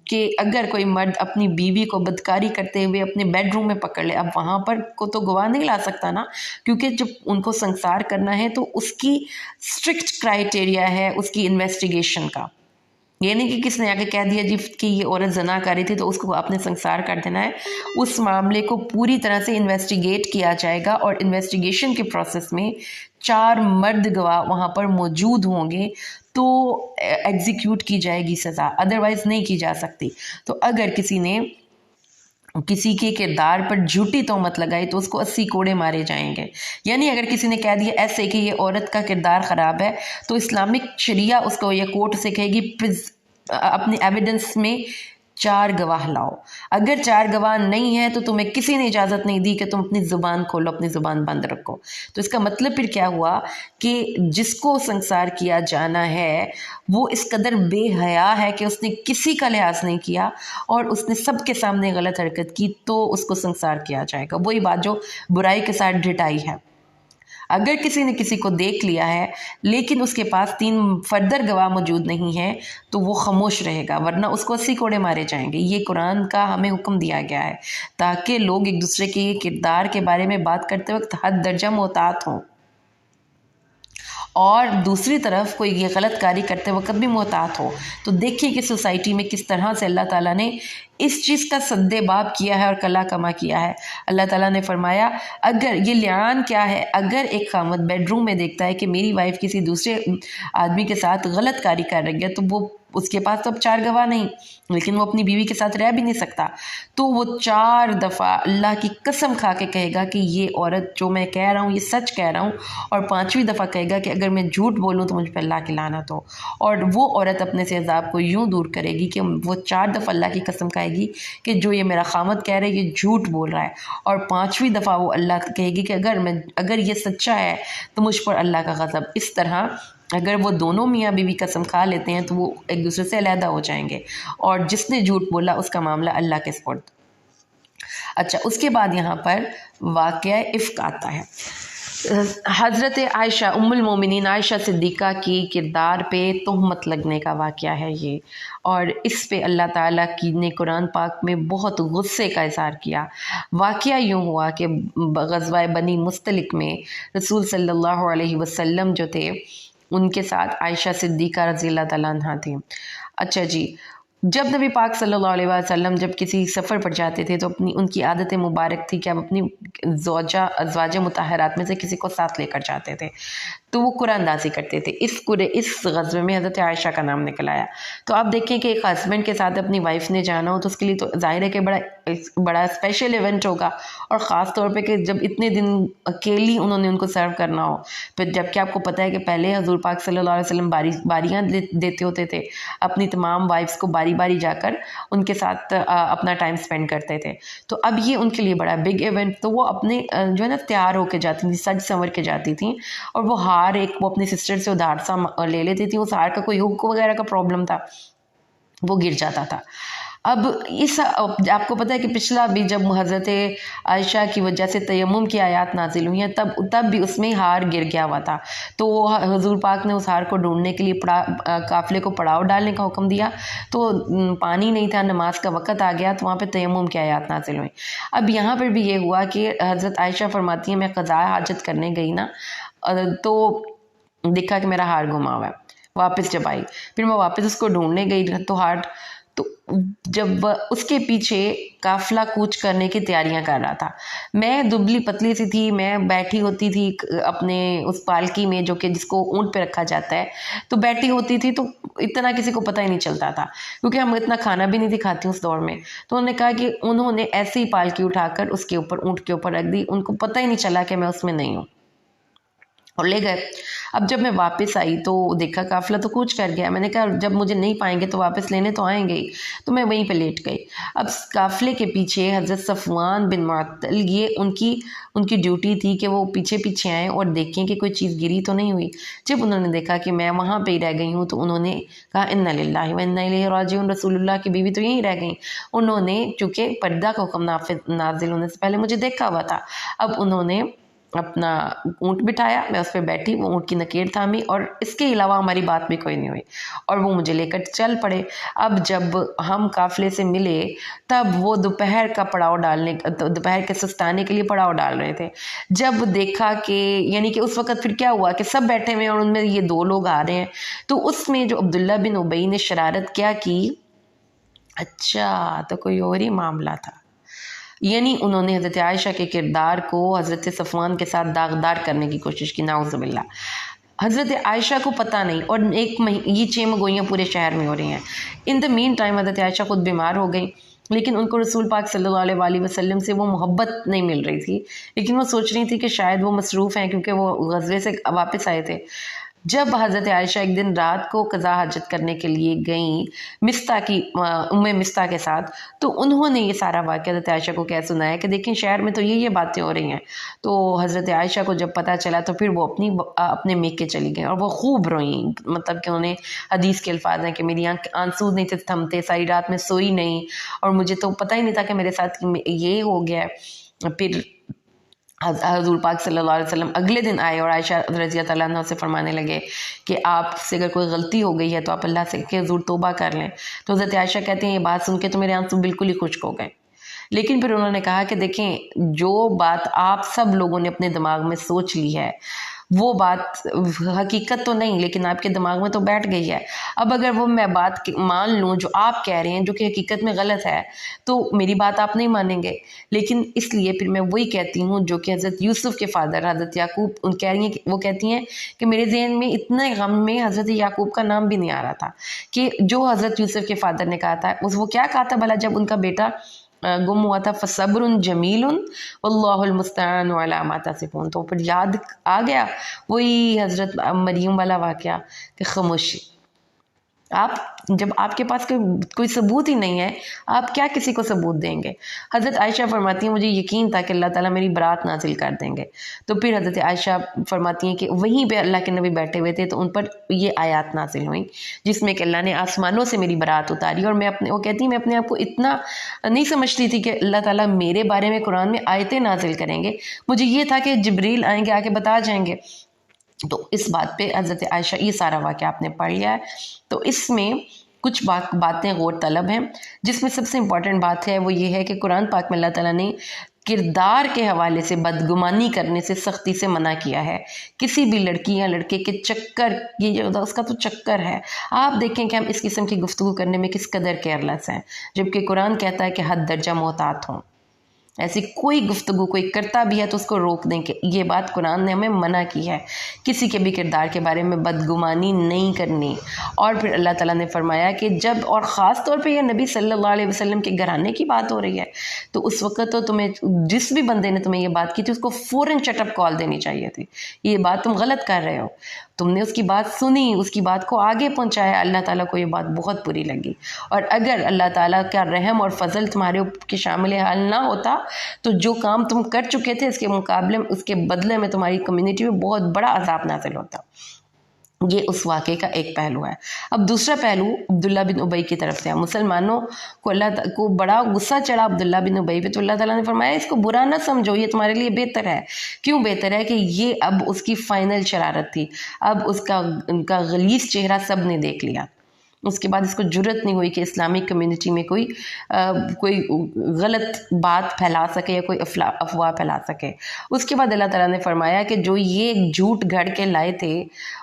کہ اگر کوئی مرد اپنی بیوی کو بدکاری کرتے ہوئے اپنے بیڈ روم میں پکڑ لے، اب وہاں پر کو تو گواہ نہیں لا سکتا نا، کیونکہ جب ان کو سنسار کرنا ہے تو اس کی اسٹرکٹ کرائٹیریا ہے اس کی انویسٹیگیشن کا۔ یہ نہیں کہ کس نے آ کے کہہ دیا جی کہ یہ عورت زنا کر رہی تھی تو اس کو آپ نے سنسار کر دینا ہے۔ اس معاملے کو پوری طرح سے انویسٹیگیٹ کیا جائے گا، اور انویسٹیگیشن کے پروسیس میں 4 مرد گواہ وہاں پر موجود ہوں گے تو ایگزیکیوٹ کی جائے گی سزا، ادروائز نہیں کی جا سکتی۔ تو اگر کسی نے کسی کے کردار پر جھوٹی تہمت لگائی تو اس کو 80 کوڑے مارے جائیں گے۔ یعنی اگر کسی نے کہہ دیا ایسے کہ یہ عورت کا کردار خراب ہے، تو اسلامک شریعہ اس کو یا کورٹ سے کہے گی اپنی ایویڈنس میں 4 گواہ لاؤ۔ اگر 4 گواہ نہیں ہیں تو تمہیں کسی نے اجازت نہیں دی کہ تم اپنی زبان کھولو، اپنی زبان بند رکھو۔ تو اس کا مطلب پھر کیا ہوا کہ جس کو سنسار کیا جانا ہے وہ اس قدر بے حیا ہے کہ اس نے کسی کا لحاظ نہیں کیا اور اس نے سب کے سامنے غلط حرکت کی، تو اس کو سنسار کیا جائے گا۔ وہی بات جو برائی کے ساتھ ڈٹائی ہے۔ اگر کسی نے کسی کو دیکھ لیا ہے لیکن اس کے پاس 3 فردر گواہ موجود نہیں ہیں تو وہ خاموش رہے گا، ورنہ اس کو 80 کوڑے مارے جائیں گے۔ یہ قرآن کا ہمیں حکم دیا گیا ہے تاکہ لوگ ایک دوسرے کے کردار کے بارے میں بات کرتے وقت حد درجہ محتاط ہوں، اور دوسری طرف کوئی یہ غلط کاری کرتے وقت بھی محتاط ہو۔ تو دیکھیں کہ سوسائٹی میں کس طرح سے اللہ تعالیٰ نے اس چیز کا سد باب کیا ہے اور کلا کما کیا ہے۔ اللہ تعالیٰ نے فرمایا اگر یہ لعان کیا ہے، اگر ایک خامد بیڈ روم میں دیکھتا ہے کہ میری وائف کسی دوسرے آدمی کے ساتھ غلط کاری کر رہی ہے، تو وہ اس کے پاس تو اب 4 گواہ نہیں، لیکن وہ اپنی بیوی کے ساتھ رہ بھی نہیں سکتا، تو وہ 4 دفعہ اللہ کی قسم کھا کے کہے گا کہ یہ عورت جو میں کہہ رہا ہوں یہ سچ کہہ رہا ہوں، اور 5ویں دفعہ کہے گا کہ اگر میں جھوٹ بولوں تو مجھ پہ اللہ کی لعنت ہو، اور وہ عورت اپنے سے عذاب کو یوں دور کرے گی کہ وہ 4 دفعہ اللہ کی قسم کھائے گی کہ جو یہ میرا خامد کہہ رہا ہے یہ جھوٹ بول رہا ہے، اور 5ویں دفعہ وہ اللہ کہے گی کہ اگر یہ سچا ہے تو مجھ پر اللہ کا غضب۔ اس طرح اگر وہ دونوں میاں بیوی قسم کھا لیتے ہیں تو وہ ایک دوسرے سے علیحدہ ہو جائیں گے، اور جس نے جھوٹ بولا اس کا معاملہ اللہ کے سپرد۔ اچھا، اس کے بعد یہاں پر واقعہ افک آتا ہے۔ حضرت عائشہ ام المومنین عائشہ صدیقہ کی کردار پہ تہمت لگنے کا واقعہ ہے یہ، اور اس پہ اللہ تعالیٰ نے قرآن پاک میں بہت غصے کا اظہار کیا۔ واقعہ یوں ہوا کہ غزوہ بنی مستلق میں رسول صلی اللہ علیہ وسلم جو تھے ان کے ساتھ عائشہ صدیقہ رضی اللہ تعالیٰ عنہ تھیں۔ اچھا جی، جب نبی پاک صلی اللہ علیہ وسلم جب کسی سفر پر جاتے تھے تو ان کی عادت مبارک تھی کہ اب اپنی ازواج مطہرات میں سے کسی کو ساتھ لے کر جاتے تھے، تو وہ قرآن اندازی کرتے تھے۔ اس غزوے میں حضرت عائشہ کا نام نکل آیا۔ تو آپ دیکھیں کہ ایک ہسبینڈ کے ساتھ اپنی وائف نے جانا ہو تو اس کے لیے تو ظاہر ہے کہ بڑا اسپیشل ایونٹ ہوگا، اور خاص طور پہ کہ جب اتنے دن اکیلی انہوں نے ان کو سرو کرنا ہو، پھر جب کہ آپ کو پتہ ہے کہ پہلے حضور پاک صلی اللہ علیہ وسلم باریاں دیتے ہوتے تھے اپنی تمام وائفس کو، باری باری جا کر ان کے ساتھ اپنا ٹائم سپینڈ کرتے تھے۔ تو اب یہ ان کے لیے بڑا بگ ایونٹ، تو وہ اپنے جو ہے نا تیار ہو کے جاتی تھیں، سج سنور کے جاتی تھیں، اور وہ وہ اپنی سسٹر سے ادھار سا لے لیتی تھی۔ اس ہار کا کوئی ہک وغیرہ کا پرابلم تھا، وہ گر جاتا تھا۔ اب آپ کو پتہ ہے کہ پچھلا بھی جب حضرت عائشہ کی وجہ سے تیمم کی آیات نازل ہوئی ہیں تب بھی اس میں ہار گر گیا ہوا تھا، تو حضور پاک نے اس ہار کو ڈھونڈنے کے لیے قافلے کو پڑاؤ ڈالنے کا حکم دیا، تو پانی نہیں تھا، نماز کا وقت آ گیا، تو وہاں پہ تیمم کی آیات نازل ہوئی۔ اب یہاں پر بھی یہ ہوا کہ حضرت عائشہ فرماتی ہیں میں قضاء حاجت کرنے گئی نا، تو دیکھا کہ میرا ہار گما ہوا ہے۔ واپس جب آئی پھر میں واپس اس کو ڈھونڈنے گئی تو جب اس کے پیچھے قافلہ کوچ کرنے کی تیاریاں کر رہا تھا، میں دبلی پتلی سی تھی، میں بیٹھی ہوتی تھی اپنے اس پالکی میں جو کہ جس کو اونٹ پہ رکھا جاتا ہے، تو بیٹھی ہوتی تھی، تو اتنا کسی کو پتہ ہی نہیں چلتا تھا کیونکہ ہم اتنا کھانا بھی نہیں تھی کھاتی اس دور میں۔ تو انہوں نے کہا کہ انہوں نے ایسی ہی پالکی اٹھا کر اس کے اوپر اونٹ کے اوپر رکھ دی، ان کو پتہ ہی نہیں چلا کہ میں اس میں نہیں ہوں، اور لے گئے۔ اب جب میں واپس آئی تو دیکھا قافلہ تو کوچ کر گیا، میں نے کہا جب مجھے نہیں پائیں گے تو واپس لینے تو آئیں گے، تو میں وہیں پہ لیٹ گئی۔ اب قافلے کے پیچھے حضرت صفوان بن معطل، یہ ان کی ڈیوٹی تھی کہ وہ پیچھے پیچھے آئیں اور دیکھیں کہ کوئی چیز گری تو نہیں ہوئی۔ جب انہوں نے دیکھا کہ میں وہاں پہ ہی رہ گئی ہوں تو انہوں نے کہا انا للہ و انا الیہ راجعون، رسول اللہ کی بیوی تو یہیں رہ گئیں۔ انہوں نے چونکہ پردہ کا حکم نازل ہونے سے پہلے مجھے دیکھا ہوا تھا، اب انہوں نے اپنا اونٹ بٹھایا، میں اس پہ بیٹھی، وہ اونٹ کی نکیر تھامی، اور اس کے علاوہ ہماری بات بھی کوئی نہیں ہوئی، اور وہ مجھے لے کر چل پڑے۔ اب جب ہم قافلے سے ملے تب وہ دوپہر کے سستانے کے لیے پڑاؤ ڈال رہے تھے۔ جب دیکھا کہ یعنی کہ اس وقت پھر کیا ہوا کہ سب بیٹھے ہوئے ہیں اور ان میں یہ 2 لوگ آ رہے ہیں، تو اس میں جو عبداللہ بن ابی نے شرارت کیا کی، اچھا تو کوئی اور ہی معاملہ تھا، یعنی انہوں نے حضرت عائشہ کے کردار کو حضرت صفوان کے ساتھ داغدار کرنے کی کوشش کی، نعوذ باللہ۔ حضرت عائشہ کو پتہ نہیں، اور یہ 6 مگوئیاں پورے شہر میں ہو رہی ہیں۔ ان دا مین ٹائم حضرت عائشہ خود بیمار ہو گئی، لیکن ان کو رسول پاک صلی اللہ علیہ وسلم سے وہ محبت نہیں مل رہی تھی، لیکن وہ سوچ رہی تھی کہ شاید وہ مصروف ہیں کیونکہ وہ غزوے سے واپس آئے تھے۔ جب حضرت عائشہ ایک دن رات کو قضاء حاجت کرنے کے لیے گئیں ام مستہ کے ساتھ، تو انہوں نے یہ سارا واقعہ حضرت عائشہ کو کہہ سنایا کہ دیکھیں شہر میں تو یہ باتیں ہو رہی ہیں۔ تو حضرت عائشہ کو جب پتہ چلا تو پھر وہ اپنے میکے چلی گئیں، اور وہ خوب روئیں، مطلب کہ انہوں نے حدیث کے الفاظ ہیں کہ میری آنسو نہیں تھے تھمتے، ساری رات میں سوئی نہیں، اور مجھے تو پتہ ہی نہیں تھا کہ میرے ساتھ یہ ہو گیا ہے۔ پھر حضور پاک صلی اللہ علیہ وسلم اگلے دن آئے اور عائشہ رضی اللہ عنہ سے فرمانے لگے کہ آپ سے اگر کوئی غلطی ہو گئی ہے تو آپ اللہ سے کہ حضور توبہ کر لیں۔ تو حضرت عائشہ کہتے ہیں یہ بات سن کے تو میرے آنسو بالکل ہی خشک ہو گئے، لیکن پھر انہوں نے کہا کہ دیکھیں جو بات آپ سب لوگوں نے اپنے دماغ میں سوچ لی ہے وہ بات حقیقت تو نہیں لیکن آپ کے دماغ میں تو بیٹھ گئی ہے. اب اگر وہ میں بات مان لوں جو آپ کہہ رہے ہیں جو کہ حقیقت میں غلط ہے تو میری بات آپ نہیں مانیں گے. لیکن اس لیے پھر میں وہی کہتی ہوں جو کہ حضرت یوسف کے فادر حضرت یعقوب ان کہہ رہی ہیں، وہ کہتی ہیں کہ میرے ذہن میں اتنے غم میں حضرت یعقوب کا نام بھی نہیں آ رہا تھا کہ جو حضرت یوسف کے فادر نے کہا تھا وہ کیا کہا تھا بھلا جب ان کا بیٹا گم ہوا تھا، فصبر جمیل واللہ المستعان علی ما تصفون. تو پھر یاد آ گیا وہی حضرت مریم والا واقعہ کہ خاموشی. آپ جب آپ کے پاس کوئی ثبوت ہی نہیں ہے آپ کیا کسی کو ثبوت دیں گے. حضرت عائشہ فرماتی ہیں مجھے یقین تھا کہ اللہ تعالیٰ میری برات نازل کر دیں گے. تو پھر حضرت عائشہ فرماتی ہیں کہ وہیں پہ اللہ کے نبی بیٹھے ہوئے تھے تو ان پر یہ آیات نازل ہوئیں جس میں کہ اللہ نے آسمانوں سے میری برات اتاری. اور وہ کہتی ہیں میں اپنے آپ کو اتنا نہیں سمجھتی تھی کہ اللہ تعالیٰ میرے بارے میں قرآن میں آیتیں نازل کریں گے. مجھے یہ تھا کہ جبریل آئیں گے آ کے بتا جائیں گے. تو اس بات پہ حضرت عائشہ یہ سارا واقعہ آپ نے پڑھ لیا ہے. تو اس میں کچھ باتیں غور طلب ہیں جس میں سب سے امپورٹنٹ بات ہے وہ یہ ہے کہ قرآن پاک میں اللہ تعالیٰ نے کردار کے حوالے سے بدگمانی کرنے سے سختی سے منع کیا ہے. کسی بھی لڑکی یا لڑکے کے چکر یہ جو اس کا تو چکر ہے. آپ دیکھیں کہ ہم اس قسم کی گفتگو کرنے میں کس قدر کیئرلیس ہیں جبکہ قرآن کہتا ہے کہ حد درجہ محتاط ہوں. ایسی کوئی گفتگو کوئی کرتا بھی ہے تو اس کو روک دیں کہ یہ بات قرآن نے ہمیں منع کی ہے. کسی کے بھی کردار کے بارے میں بدگمانی نہیں کرنی. اور پھر اللہ تعالیٰ نے فرمایا کہ جب اور خاص طور پہ یہ نبی صلی اللہ علیہ وسلم کے گھرانے کی بات ہو رہی ہے تو اس وقت تو تمہیں جس بھی بندے نے تمہیں یہ بات کی تھی اس کو فوراً شٹ اپ کال دینی چاہیے تھی. یہ بات تم غلط کر رہے ہو. تم نے اس کی بات سنی اس کی بات کو آگے پہنچایا. اللہ تعالیٰ کو یہ بات بہت بری لگی. اور اگر اللہ تعالیٰ کا رحم اور فضل تمہارے کے شامل حال نہ ہوتا تو جو کام تم کر چکے تھے اس کے مقابلے میں اس کے بدلے میں تمہاری کمیونٹی میں بہت بڑا عذاب نازل ہوتا. یہ اس واقعے کا ایک پہلو ہے. اب دوسرا پہلو عبداللہ بن ابی کی طرف سے ہے. مسلمانوں کو اللہ کو بڑا غصہ چڑھا عبداللہ بن ابی پہ تو اللہ تعالیٰ نے فرمایا اس کو برا نہ سمجھو یہ تمہارے لیے بہتر ہے. کیوں بہتر ہے کہ یہ اب اس کی فائنل شرارت تھی. اب اس کا غلیظ چہرہ سب نے دیکھ لیا. اس کے بعد اس کو جرت نہیں ہوئی کہ اسلامک کمیونٹی میں کوئی غلط بات پھیلا سکے یا کوئی افواہ پھیلا سکے. اس کے بعد اللہ تعالیٰ نے فرمایا کہ جو یہ جھوٹ گھڑ کے لائے تھے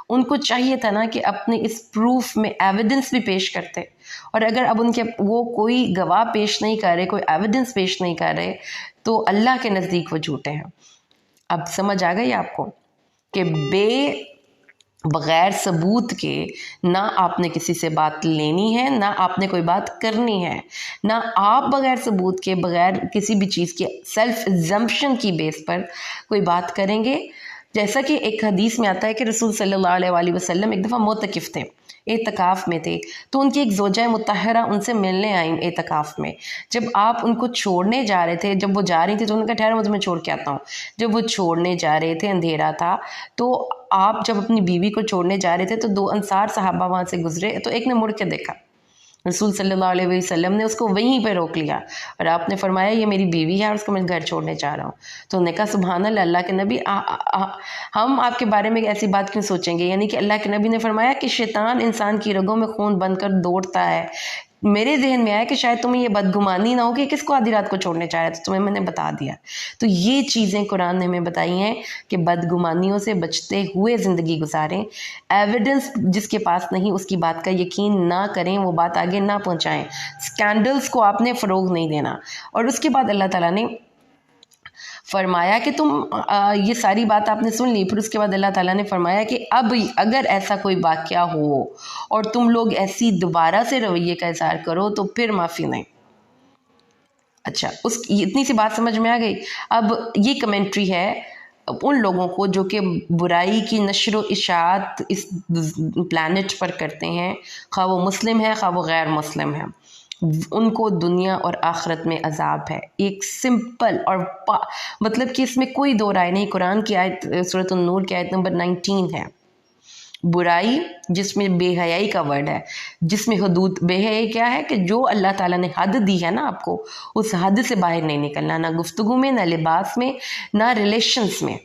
ان کو چاہیے تھا نا کہ اپنے اس پروف میں ایویڈنس بھی پیش کرتے. اور اگر اب ان کے وہ کوئی گواہ پیش نہیں کر رہے کوئی ایویڈنس پیش نہیں کر رہے تو اللہ کے نزدیک وہ جھوٹے ہیں. اب سمجھ آ گئی آپ کو کہ بغیر ثبوت کے نہ آپ نے کسی سے بات لینی ہے نہ آپ نے کوئی بات کرنی ہے. نہ آپ بغیر ثبوت کے بغیر کسی بھی چیز کے سیلف ایگزمپشن کی بیس پر کوئی بات کریں گے. جیسا کہ ایک حدیث میں آتا ہے کہ رسول صلی اللہ علیہ وآلہ وسلم ایک دفعہ معتکف تھے اعتکاف میں تھے تو ان کی ایک زوجہ مطہرہ ان سے ملنے آئیں اعتکاف میں. جب آپ ان کو چھوڑنے جا رہے تھے جب وہ جا رہی تھی تو انہوں نے کہا ٹھہرو میں تمہیں چھوڑ کے آتا ہوں. جب وہ چھوڑنے جا رہے تھے اندھیرا تھا تو آپ جب اپنی بیوی کو چھوڑنے جا رہے تھے تو 2 انصار صحابہ وہاں سے گزرے تو ایک نے مڑ کے دیکھا. رسول صلی اللہ علیہ وسلم نے اس کو وہیں پہ روک لیا اور آپ نے فرمایا یہ میری بیوی ہے اور اس کو میں گھر چھوڑنے جا رہا ہوں. تو انہوں نے کہا سبحان اللہ اللہ کے نبی ہم آپ کے بارے میں ایسی بات کیوں سوچیں گے. یعنی کہ اللہ کے نبی نے فرمایا کہ شیطان انسان کی رگوں میں خون بن کر دوڑتا ہے. میرے ذہن میں آیا کہ شاید تمہیں یہ بدگمانی نہ ہو کہ کس کو آدھی رات کو چھوڑنے چاہ رہے تھے تمہیں میں نے بتا دیا. تو یہ چیزیں قرآن نے ہمیں بتائی ہیں کہ بدگمانیوں سے بچتے ہوئے زندگی گزاریں. ایویڈنس جس کے پاس نہیں اس کی بات کا یقین نہ کریں وہ بات آگے نہ پہنچائیں. سکینڈلز کو آپ نے فروغ نہیں دینا. اور اس کے بعد اللہ تعالیٰ نے فرمایا کہ تم یہ ساری بات آپ نے سن لی. پھر اس کے بعد اللہ تعالیٰ نے فرمایا کہ اب اگر ایسا کوئی واقعہ ہو اور تم لوگ ایسی دوبارہ سے رویے کا اظہار کرو تو پھر معافی نہیں. اچھا اتنی سی بات سمجھ میں آ گئی. اب یہ کمنٹری ہے ان لوگوں کو جو کہ برائی کی نشر و اشاعت اس پلانٹ پر کرتے ہیں خواہ وہ مسلم ہے خواہ وہ غیر مسلم ہے. ان کو دنیا اور آخرت میں عذاب ہے. ایک سمپل اور مطلب کہ اس میں کوئی دو رائے نہیں. قرآن کی آیت سورۃ النور کی آیت نمبر 19 ہے. برائی جس میں بے حیائی کا ورڈ ہے جس میں حدود. بے حیائی کیا ہے کہ جو اللہ تعالیٰ نے حد دی ہے نا آپ کو اس حد سے باہر نہیں نکلنا نہ گفتگو میں نہ لباس میں نہ ریلیشنز میں.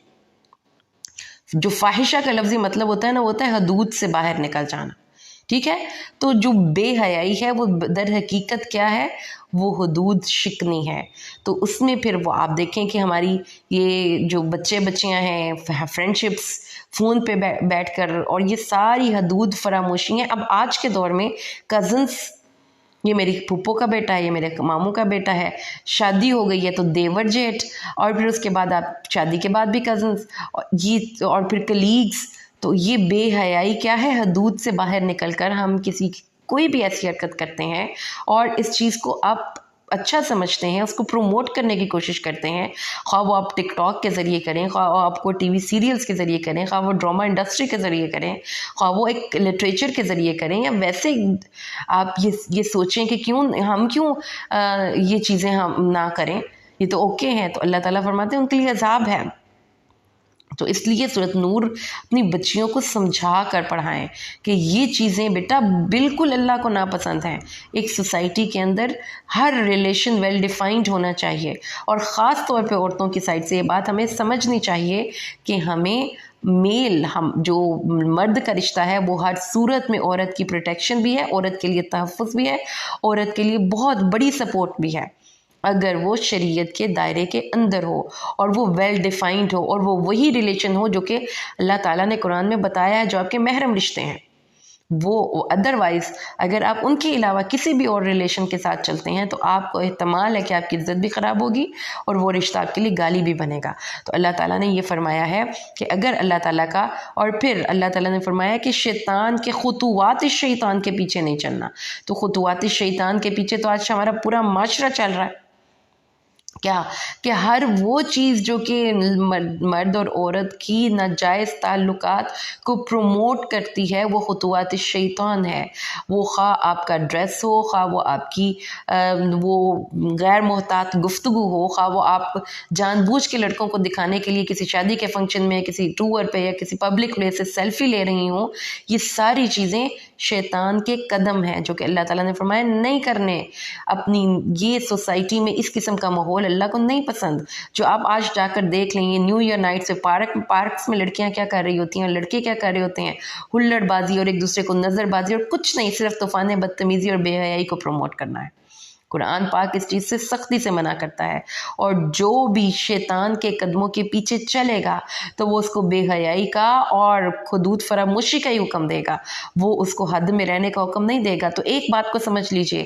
جو فاحشہ کا لفظی مطلب ہوتا ہے نا وہ ہوتا ہے حدود سے باہر نکل جانا. ٹھیک ہے. تو جو بے حیائی ہے وہ در حقیقت کیا ہے وہ حدود شکنی ہے. تو اس میں پھر وہ آپ دیکھیں کہ ہماری یہ جو بچیاں ہیں فرینڈ شپس فون پہ بیٹھ کر، اور یہ ساری حدود فراموشی ہیں. اب آج کے دور میں کزنس، یہ میری پھپھو کا بیٹا ہے، یہ میرے ماموں کا بیٹا ہے، شادی ہو گئی ہے تو دیور جیٹ، اور پھر اس کے بعد آپ شادی کے بعد بھی کزنس، اور پھر کلیگس. تو یہ بے حیائی کیا ہے؟ حدود سے باہر نکل کر ہم کوئی بھی ایسی حرکت کرتے ہیں اور اس چیز کو آپ اچھا سمجھتے ہیں، اس کو پروموٹ کرنے کی کوشش کرتے ہیں، خواہ وہ آپ ٹک ٹاک کے ذریعے کریں، خواہ وہ آپ کو ٹی وی سیریلز کے ذریعے کریں، خواہ وہ ڈراما انڈسٹری کے ذریعے کریں، خواہ وہ ایک لٹریچر کے ذریعے کریں، یا ویسے آپ یہ سوچیں کہ ہم کیوں یہ چیزیں ہم نہ کریں، یہ تو اوکے ہیں. تو اللہ تعالیٰ فرماتے ہیں ان کے لیے عذاب ہے. تو اس لیے سورۃ نور اپنی بچیوں کو سمجھا کر پڑھائیں کہ یہ چیزیں بیٹا بالکل اللہ کو ناپسند ہیں. ایک سوسائٹی کے اندر ہر ریلیشن ویل ڈیفائنڈ ہونا چاہیے، اور خاص طور پہ عورتوں کی سائڈ سے یہ بات ہمیں سمجھنی چاہیے کہ ہم جو مرد کا رشتہ ہے وہ ہر صورت میں عورت کی پروٹیکشن بھی ہے، عورت کے لیے تحفظ بھی ہے، عورت کے لیے بہت بڑی سپورٹ بھی ہے، اگر وہ شریعت کے دائرے کے اندر ہو اور وہ ویل ڈیفائنڈ ہو، اور وہ وہی ریلیشن ہو جو کہ اللہ تعالیٰ نے قرآن میں بتایا ہے جو آپ کے محرم رشتے ہیں. وہ ادروائز اگر آپ ان کے علاوہ کسی بھی اور ریلیشن کے ساتھ چلتے ہیں تو آپ کو احتمال ہے کہ آپ کی عزت بھی خراب ہوگی اور وہ رشتہ آپ کے لیے گالی بھی بنے گا. تو اللہ تعالیٰ نے یہ فرمایا ہے کہ اگر اللہ تعالیٰ کا، اور پھر اللہ تعالیٰ نے فرمایا کہ شیطان کے خطوات شیطان کے پیچھے نہیں چلنا. تو خطوات شیطان کے پیچھے تو آج ہمارا پورا معاشرہ چل رہا ہے. کیا کہ ہر وہ چیز جو کہ مرد اور عورت کی ناجائز تعلقات کو پروموٹ کرتی ہے وہ خطوات شیطان ہے. وہ خواہ آپ کا ڈریس ہو، خواہ وہ آپ کی وہ غیر محتاط گفتگو ہو، خواہ وہ آپ جان بوجھ کے لڑکوں کو دکھانے کے لیے کسی شادی کے فنکشن میں، کسی ٹور پہ یا کسی پبلک پلیس سے سیلفی لے رہی ہوں. یہ ساری چیزیں شیطان کے قدم ہیں جو کہ اللہ تعالیٰ نے فرمایا نہیں کرنے. اپنی یہ سوسائٹی میں اس قسم کا ماحول اللہ کو نہیں پسند. جو آپ آج جا کر دیکھ لیں، یہ نیو ایئر نائٹ سے پارکس میں لڑکیاں کیا کر رہی ہوتی ہیں، لڑکے کیا کر رہے ہوتے ہیں، ہلڑ بازی اور ایک دوسرے کو نظر بازی، اور کچھ نہیں، صرف طوفان بدتمیزی اور بے حیائی کو پروموٹ کرنا ہے. قرآن پاک اس چیز سے سختی سے منع کرتا ہے، اور جو بھی شیطان کے قدموں کے پیچھے چلے گا تو وہ اس کو بے حیائی کا اور حدود فراموشی کا ہی حکم دے گا، وہ اس کو حد میں رہنے کا حکم نہیں دے گا. تو ایک بات کو سمجھ لیجئے،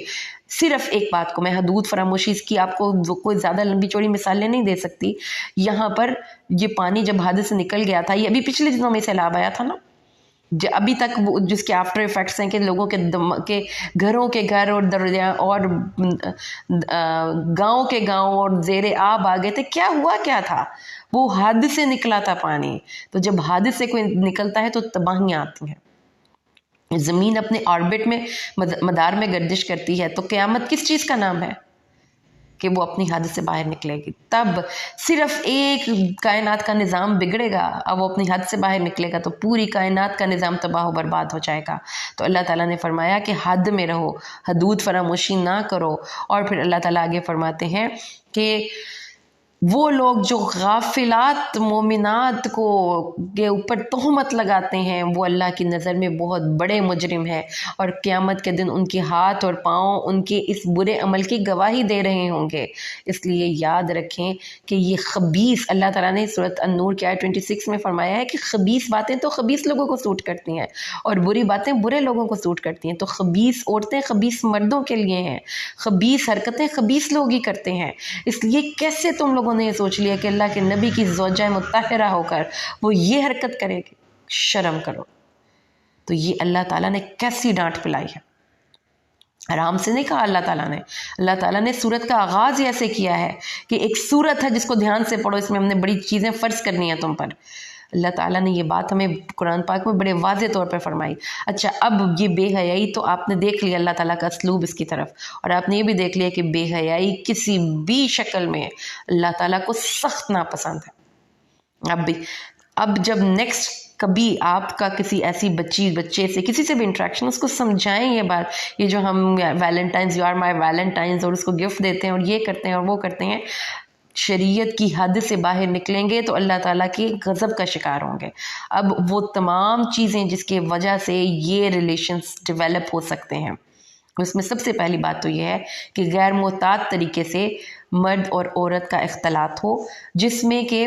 صرف ایک بات کو، میں حدود فراموشی اس کی آپ کو کوئی زیادہ لمبی چوڑی مثالیں نہیں دے سکتی. یہاں پر یہ پانی جب حد سے نکل گیا تھا، یہ ابھی پچھلے دنوں میں سیلاب آیا تھا نا، ابھی تک جس کے آفٹر ایفیکٹس ہیں کہ لوگوں کے گھروں کے گھر اور دریا اور گاؤں کے گاؤں اور زیر آب آ گئے تھے. کیا ہوا کیا تھا؟ وہ حد سے نکلا تھا پانی. تو جب حد سے کوئی نکلتا ہے تو تباہیاں آتی ہیں. زمین اپنے آربٹ میں مدار میں گردش کرتی ہے، تو قیامت کس چیز کا نام ہے؟ کہ وہ اپنی حد سے باہر نکلے گی. تب صرف ایک کائنات کا نظام بگڑے گا، اب وہ اپنی حد سے باہر نکلے گا تو پوری کائنات کا نظام تباہ و برباد ہو جائے گا. تو اللہ تعالیٰ نے فرمایا کہ حد میں رہو، حدود فراموشی نہ کرو. اور پھر اللہ تعالیٰ آگے فرماتے ہیں کہ وہ لوگ جو غافلات مومنات کے اوپر تہمت لگاتے ہیں وہ اللہ کی نظر میں بہت بڑے مجرم ہیں، اور قیامت کے دن ان کے ہاتھ اور پاؤں ان کے اس برے عمل کی گواہی دے رہے ہوں گے. اس لیے یاد رکھیں کہ یہ خبیث، اللہ تعالیٰ نے سورۃ النور کی آیت 26 میں فرمایا ہے کہ خبیث باتیں تو خبیث لوگوں کو سوٹ کرتی ہیں اور بری باتیں برے لوگوں کو سوٹ کرتی ہیں. تو خبیث عورتیں خبیث مردوں کے لیے ہیں، خبیث حرکتیں خبیث لوگ ہی کرتے ہیں. اس لیے کیسے تم لوگوں نے یہ سوچ لیا کہ اللہ کے نبی کی زوجہ مطہرہ ہو کر وہ یہ حرکت کرے گی؟ شرم کرو. تو یہ اللہ تعالیٰ نے کیسی ڈانٹ پلائی ہے. آرام سے نہیں کہا اللہ تعالیٰ نے. اللہ تعالیٰ نے سورت کا آغاز ہی ایسے کیا ہے کہ ایک سورت ہے جس کو دھیان سے پڑھو، اس میں ہم نے بڑی چیزیں فرض کرنی ہیں تم پر. اللہ تعالیٰ نے یہ بات ہمیں قرآن پاک میں بڑے واضح طور پر فرمائی. اچھا، اب یہ بے حیائی تو آپ نے دیکھ لیا اللہ تعالیٰ کا اسلوب اس کی طرف، اور آپ نے یہ بھی دیکھ لیا کہ بے حیائی کسی بھی شکل میں اللہ تعالیٰ کو سخت ناپسند ہے. اب جب نیکسٹ کبھی آپ کا کسی ایسی بچے سے کسی سے بھی انٹریکشن، اس کو سمجھائیں یہ بات، یہ جو ہم ویلنٹائنز، یو آر مائی ویلنٹائنز، اور اس کو گفٹ دیتے ہیں اور یہ کرتے ہیں اور وہ کرتے ہیں، شریعت کی حد سے باہر نکلیں گے تو اللہ تعالیٰ کی غضب کا شکار ہوں گے. اب وہ تمام چیزیں جس کی وجہ سے یہ ریلیشنز ڈیولپ ہو سکتے ہیں، اس میں سب سے پہلی بات تو یہ ہے کہ غیر محتاط طریقے سے مرد اور عورت کا اختلاط ہو، جس میں کہ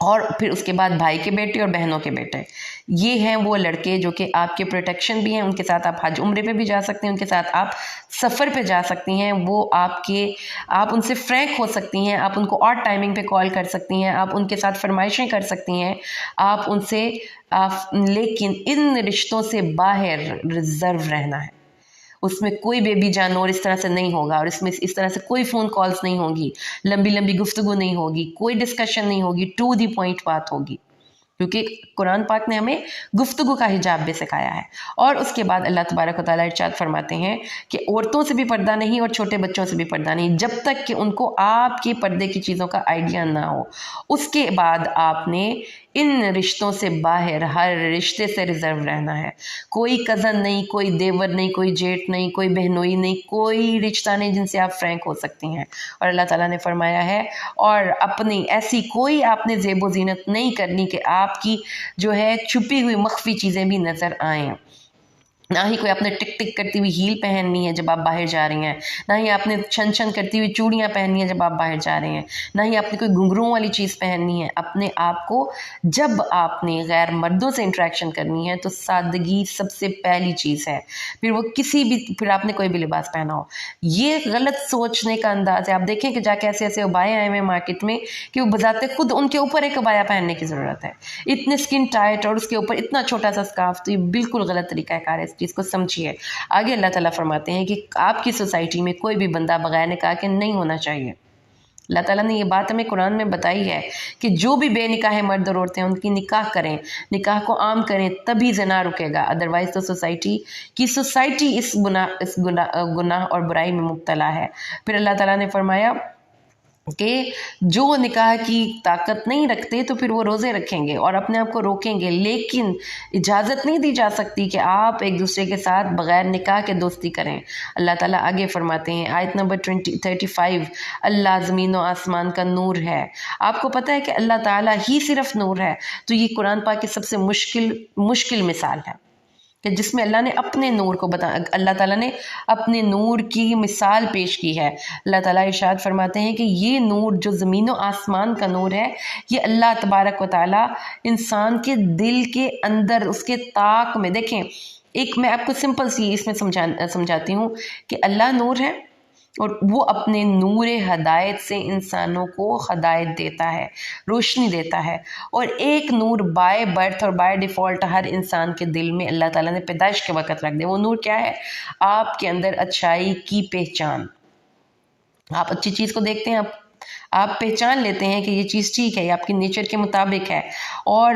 اور پھر اس کے بعد بھائی کے بیٹے اور بہنوں کے بیٹے، یہ ہیں وہ لڑکے جو کہ آپ کے پروٹیکشن بھی ہیں، ان کے ساتھ آپ حج عمرے پہ بھی جا سکتے ہیں، ان کے ساتھ آپ سفر پہ جا سکتی ہیں، وہ آپ ان سے فرینک ہو سکتی ہیں، آپ ان کو آڈ ٹائمنگ پہ کال کر سکتی ہیں، آپ ان کے ساتھ فرمائشیں کر سکتی ہیں، آپ ان سے لیکن ان رشتوں سے باہر ریزرو رہنا ہے، اس میں کوئی بیبی جان اور اس طرح سے نہیں ہوگا، اور اس میں اس طرح سے کوئی فون کالز نہیں ہوگی، لمبی لمبی گفتگو نہیں ہوگی، کوئی ڈسکشن نہیں ہوگی، ٹو دی پوائنٹ بات ہوگی، کیونکہ قرآن پاک نے ہمیں گفتگو کا حجاب بھی سکھایا ہے۔ اور اس کے بعد اللہ تبارک و تعالیٰ ارشاد فرماتے ہیں کہ عورتوں سے بھی پردہ نہیں اور چھوٹے بچوں سے بھی پردہ نہیں جب تک کہ ان کو آپ کے پردے کی چیزوں کا آئیڈیا نہ ہو۔ اس کے بعد آپ نے ان رشتوں سے باہر ہر رشتے سے ریزرو رہنا ہے، کوئی کزن نہیں، کوئی دیور نہیں، کوئی جیٹ نہیں، کوئی بہنوئی نہیں، کوئی رشتہ نہیں جن سے آپ فرینک ہو سکتی ہیں۔ اور اللہ تعالیٰ نے فرمایا ہے اور اپنی ایسی کوئی آپ نے زیب و زینت نہیں کرنی کہ آپ کی جو ہے چھپی ہوئی مخفی چیزیں بھی نظر آئیں، نہ ہی کوئی آپ نے ٹک ٹک کرتی ہوئی ہیل پہننی ہے جب آپ باہر جا رہی ہیں، نہ ہی آپ نے چھن چھن کرتی ہوئی چوڑیاں پہننی ہیں جب آپ باہر جا رہے ہیں، نہ ہی آپ نے کوئی گھنگروں والی چیز پہننی ہے۔ اپنے آپ کو جب آپ نے غیر مردوں سے انٹریکشن کرنی ہے تو سادگی سب سے پہلی چیز ہے، پھر وہ پھر آپ نے کوئی بھی لباس پہنا ہو۔ یہ غلط سوچنے کا انداز ہے۔ آپ دیکھیں کہ جا کے ایسے ایسے ابائے آئے ہوئے مارکیٹ میں کہ وہ بذات خود ان کے اوپر ایک ابایا پہننے کی ضرورت ہے، اتنے اسکن ٹائٹ اور اس کے اوپر اتنا چھوٹا سا سکارف، تو یہ بالکل غلط طریقہ کار ہے، اس چیز کو سمجھیے۔ آگے اللہ تعالیٰ فرماتے ہیں کہ آپ کی سوسائٹی میں کوئی بھی بندہ بغیر نکاح کے نہیں ہونا چاہیے۔ اللہ تعالیٰ نے یہ بات ہمیں قرآن میں بتائی ہے کہ جو بھی بے نکاح مرد اور عورتیں ان کی نکاح کریں، نکاح کو عام کریں، تبھی زنا رکے گا، ادروائز تو سوسائٹی اس گناہ اور برائی میں مبتلا ہے۔ پھر اللہ تعالیٰ نے فرمایا کہ جو نکاح کی طاقت نہیں رکھتے تو پھر وہ روزے رکھیں گے اور اپنے آپ کو روکیں گے، لیکن اجازت نہیں دی جا سکتی کہ آپ ایک دوسرے کے ساتھ بغیر نکاح کے دوستی کریں۔ اللہ تعالیٰ آگے فرماتے ہیں آیت نمبر 35، اللہ زمین و آسمان کا نور ہے۔ آپ کو پتہ ہے کہ اللہ تعالیٰ ہی صرف نور ہے، تو یہ قرآن پاک کی سب سے مشکل مثال ہے کہ جس میں اللہ نے اپنے نور کو اللہ تعالیٰ نے اپنے نور کی مثال پیش کی ہے۔ اللہ تعالیٰ ارشاد فرماتے ہیں کہ یہ نور جو زمین و آسمان کا نور ہے، یہ اللہ تبارک و تعالیٰ انسان کے دل کے اندر اس کے طاق میں، دیکھیں ایک میں آپ کو سمپل سی اس میں سمجھاتی ہوں کہ اللہ نور ہے اور وہ اپنے نور ہدایت سے انسانوں کو ہدایت دیتا ہے، روشنی دیتا ہے، اور ایک نور بائی برتھ اور بائی ڈیفالٹ ہر انسان کے دل میں اللہ تعالیٰ نے پیدائش کے وقت رکھ دے۔ وہ نور کیا ہے؟ آپ کے اندر اچھائی کی پہچان۔ آپ اچھی چیز کو دیکھتے ہیں، آپ پہچان لیتے ہیں کہ یہ چیز ٹھیک ہے، یہ آپ کی نیچر کے مطابق ہے، اور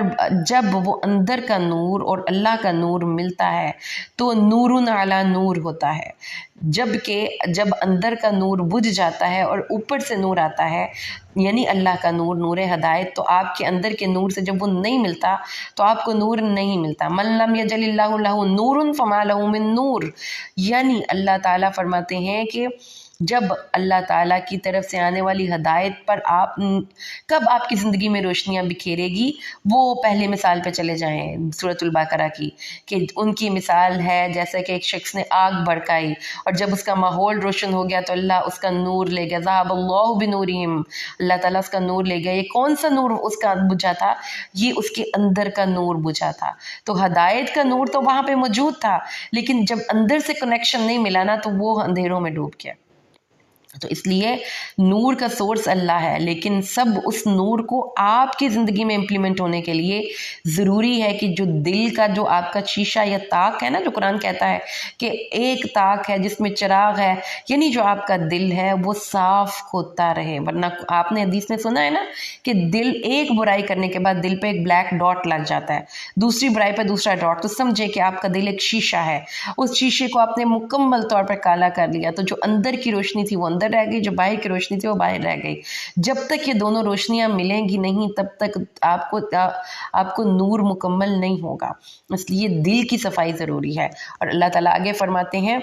جب وہ اندر کا نور اور اللہ کا نور ملتا ہے تو نور علی نور ہوتا ہے، جب اندر کا نور بجھ جاتا ہے اور اوپر سے نور آتا ہے، یعنی اللہ کا نور، نور ہدایت، تو آپ کے اندر کے نور سے جب وہ نہیں ملتا تو آپ کو نور نہیں ملتا۔ من لم یجل اللہ لہ نور فما لہ من نور، یعنی اللہ تعالیٰ فرماتے ہیں کہ جب اللہ تعالیٰ کی طرف سے آنے والی ہدایت پر کب آپ کی زندگی میں روشنیاں بکھیرے گی، وہ پہلے مثال پہ چلے جائیں سورۃ البقرہ کی، کہ ان کی مثال ہے جیسا کہ ایک شخص نے آگ بھڑکائی اور جب اس کا ماحول روشن ہو گیا تو اللہ اس کا نور لے گیا، ذہب اللہ بنورہم، اللہ تعالیٰ اس کا نور لے گیا۔ یہ کون سا نور اس کا بجھا تھا؟ یہ اس کے اندر کا نور بجھا تھا۔ تو ہدایت کا نور تو وہاں پہ موجود تھا، لیکن جب اندر سے کنیکشن نہیں ملا نا تو وہ اندھیروں میں ڈوب گیا۔ تو اس لیے نور کا سورس اللہ ہے، لیکن سب اس نور کو آپ کی زندگی میں امپلیمنٹ ہونے کے لیے ضروری ہے کہ جو دل کا جو آپ کا شیشہ یا طاق ہے نا، جو قرآن کہتا ہے کہ ایک طاق ہے جس میں چراغ ہے، یعنی جو آپ کا دل ہے وہ صاف ہوتا رہے، ورنہ آپ نے حدیث میں سنا ہے نا کہ دل ایک برائی کرنے کے بعد دل پہ ایک بلیک ڈاٹ لگ جاتا ہے، دوسری برائی پہ دوسرا ڈاٹ، تو سمجھے کہ آپ کا دل ایک شیشہ ہے، اس شیشے کو آپ نے مکمل طور پر کالا کر لیا، تو جو اندر کی روشنی تھی وہ اندر رہ گئی، جو باہر کی روشنی تھی وہ باہر رہ گئی۔ جب تک یہ دونوں روشنیاں ملیں گی نہیں تب تک آپ کو نور مکمل نہیں ہوگا، اس لیے دل کی صفائی ضروری ہے۔ اور اللہ تعالیٰ آگے فرماتے ہیں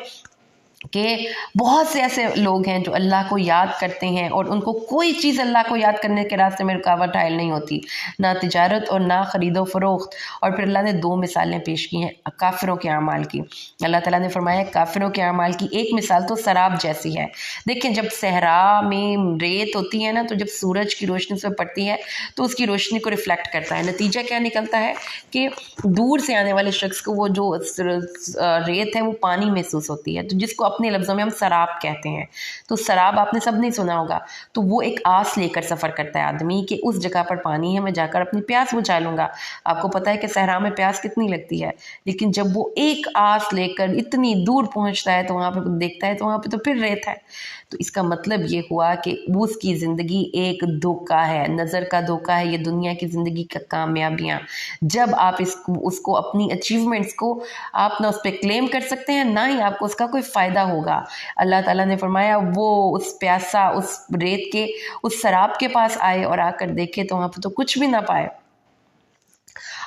کہ بہت سے ایسے لوگ ہیں جو اللہ کو یاد کرتے ہیں اور ان کو کوئی چیز اللہ کو یاد کرنے کے راستے میں رکاوٹ حائل نہیں ہوتی، نہ تجارت اور نہ خرید و فروخت۔ اور پھر اللہ نے 2 مثالیں پیش کی ہیں کافروں کے اعمال کی۔ اللہ تعالیٰ نے فرمایا کافروں کے اعمال کی ایک مثال تو سراب جیسی ہے۔ دیکھیں جب صحرا میں ریت ہوتی ہے نا، تو جب سورج کی روشنی اس پہ پڑتی ہے تو اس کی روشنی کو ریفلیکٹ کرتا ہے، نتیجہ کیا نکلتا ہے کہ دور سے آنے والے شخص کو وہ جو ریت ہے وہ پانی محسوس ہوتی ہے، تو جس کو اپنے لفظوں میں ہم سراب کہتے ہیں۔ تو سراب آپ نے سب نہیں سنا ہوگا، تو وہ ایک آس لے کر سفر کرتا ہے آدمی کہ اس جگہ پر پانی ہے، میں جا کر اپنی پیاس بجھا لوں گا۔ آپ کو پتہ ہے کہ صحرا میں پیاس کتنی لگتی ہے، لیکن جب وہ ایک آس لے کر اتنی دور پہنچتا ہے تو وہاں پہ دیکھتا ہے تو وہاں پہ تو پھر ریت ہے۔ تو اس کا مطلب یہ ہوا کہ اس کی زندگی ایک دھوکہ ہے، نظر کا دھوکہ ہے، یہ دنیا کی زندگی کا کامیابیاں۔ جب آپ اس کو اپنی اچیومنٹس کو آپ نہ اس پہ کلیم کر سکتے ہیں، نہ ہی آپ کو اس کا کوئی فائدہ ہوگا۔ اللہ تعالیٰ نے فرمایا وہ اس پیاسا اس ریت کے اس سراب کے پاس آئے اور آ کر دیکھے تو وہاں پہ تو کچھ بھی نہ پائے۔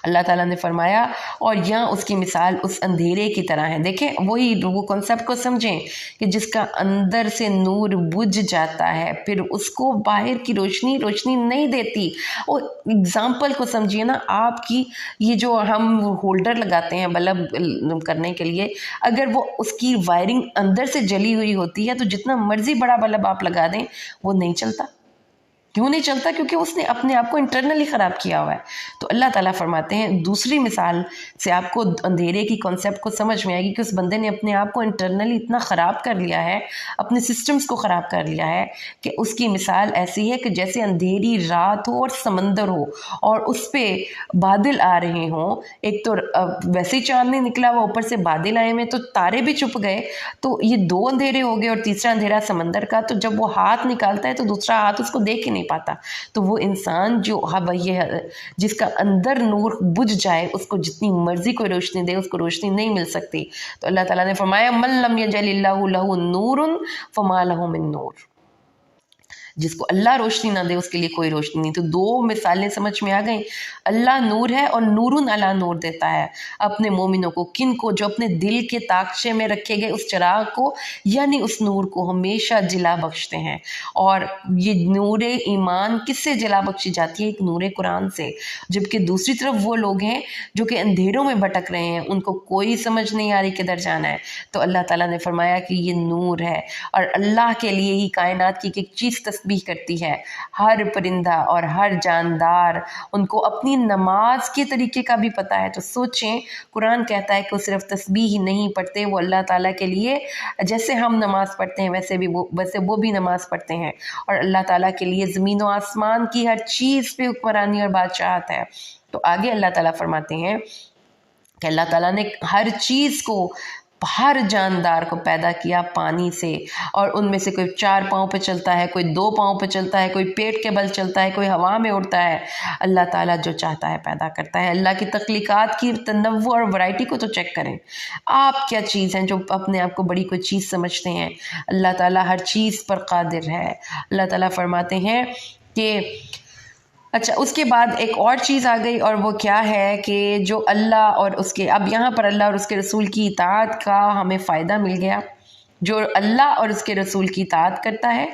اللہ تعالیٰ نے فرمایا اور یہاں اس کی مثال اس اندھیرے کی طرح ہے۔ دیکھیں وہی وہ کنسیپٹ کو سمجھیں کہ جس کا اندر سے نور بجھ جاتا ہے پھر اس کو باہر کی روشنی نہیں دیتی۔ اور اگزامپل کو سمجھیے نا، آپ کی یہ جو ہم ہولڈر لگاتے ہیں بلب کرنے کے لیے، اگر وہ اس کی وائرنگ اندر سے جلی ہوئی ہوتی ہے تو جتنا مرضی بڑا بلب آپ لگا دیں وہ نہیں چلتا۔ کیوں نہیں چلتا؟ کیونکہ اس نے اپنے آپ کو انٹرنلی خراب کیا ہوا ہے۔ تو اللہ تعالیٰ فرماتے ہیں دوسری مثال سے آپ کو اندھیرے کی کانسیپٹ کو سمجھ میں آئے گی کہ اس بندے نے اپنے آپ کو انٹرنلی اتنا خراب کر لیا ہے، اپنے سسٹمز کو خراب کر لیا ہے کہ اس کی مثال ایسی ہے کہ جیسے اندھیری رات ہو اور سمندر ہو اور اس پہ بادل آ رہے ہوں۔ ایک تو ویسے ہی چاند نہیں نکلا ہوا، اوپر سے بادل آئے ہوئے تو تارے بھی چھپ گئے، تو یہ 2 اندھیرے ہو گئے اور تیسرا اندھیرا سمندر کا۔ تو جب وہ ہاتھ نکالتا ہے تو دوسرا ہاتھ اس کو دیکھ ہی نہیں پاتا۔ تو وہ انسان جو جس کا اندر نور بجھ جائے، اس کو جتنی مرضی کوئی روشنی دے اس کو روشنی نہیں مل سکتی۔ تو اللہ تعالیٰ نے فرمایا من لم یجعل اللہ لہ نور فما لہ من نور، جس کو اللہ روشنی نہ دے اس کے لیے کوئی روشنی نہیں۔ تو 2 مثالیں سمجھ میں آ گئیں۔ اللہ نور ہے اور نورن علی نور دیتا ہے اپنے مومنوں کو۔ کن کو؟ جو اپنے دل کے تاقچے میں رکھے گئے اس چراغ کو، یعنی اس نور کو ہمیشہ جلا بخشتے ہیں۔ اور یہ نور ایمان کس سے جلا بخشی جاتی ہے؟ ایک نور قرآن سے۔ جبکہ دوسری طرف وہ لوگ ہیں جو کہ اندھیروں میں بھٹک رہے ہیں، ان کو کوئی سمجھ نہیں آ رہی کدھر جانا ہے۔ تو اللہ تعالیٰ نے فرمایا کہ یہ نور ہے اور اللہ کے لیے ہی کائنات کی ایک چیز تسبیح کرتی ہے۔ ہر پرندہ اور ہر جاندار ان کو اپنی نماز کے طریقے کا بھی پتہ ہے۔ تو سوچیں، قرآن کہتا ہے کہ وہ صرف تسبیح ہی نہیں پڑھتے، وہ اللہ تعالیٰ کے لیے جیسے ہم نماز پڑھتے ہیں ویسے وہ بھی نماز پڑھتے ہیں۔ اور اللہ تعالیٰ کے لیے زمین و آسمان کی ہر چیز پہ حکمرانی اور بادشاہت ہے۔ تو آگے اللہ تعالیٰ فرماتے ہیں کہ اللہ تعالیٰ نے ہر چیز کو، ہر جاندار کو پیدا کیا پانی سے، اور ان میں سے کوئی 4 پاؤں پہ چلتا ہے، کوئی 2 پاؤں پہ چلتا ہے، کوئی پیٹ کے بل چلتا ہے، کوئی ہوا میں اڑتا ہے۔ اللہ تعالیٰ جو چاہتا ہے پیدا کرتا ہے۔ اللہ کی تخلیقات کی تنوع اور ورائٹی کو تو چیک کریں۔ آپ کیا چیز ہیں جو اپنے آپ کو بڑی کوئی چیز سمجھتے ہیں؟ اللہ تعالیٰ ہر چیز پر قادر ہے۔ اللہ تعالیٰ فرماتے ہیں کہ اچھا اس کے بعد ایک اور چیز آ گئی، اور وہ کیا ہے کہ جو اللہ اور اس کے، اب یہاں پر اللہ اور اس کے رسول کی اطاعت کا ہمیں فائدہ مل گیا۔ جو اللہ اور اس کے رسول کی اطاعت کرتا ہے،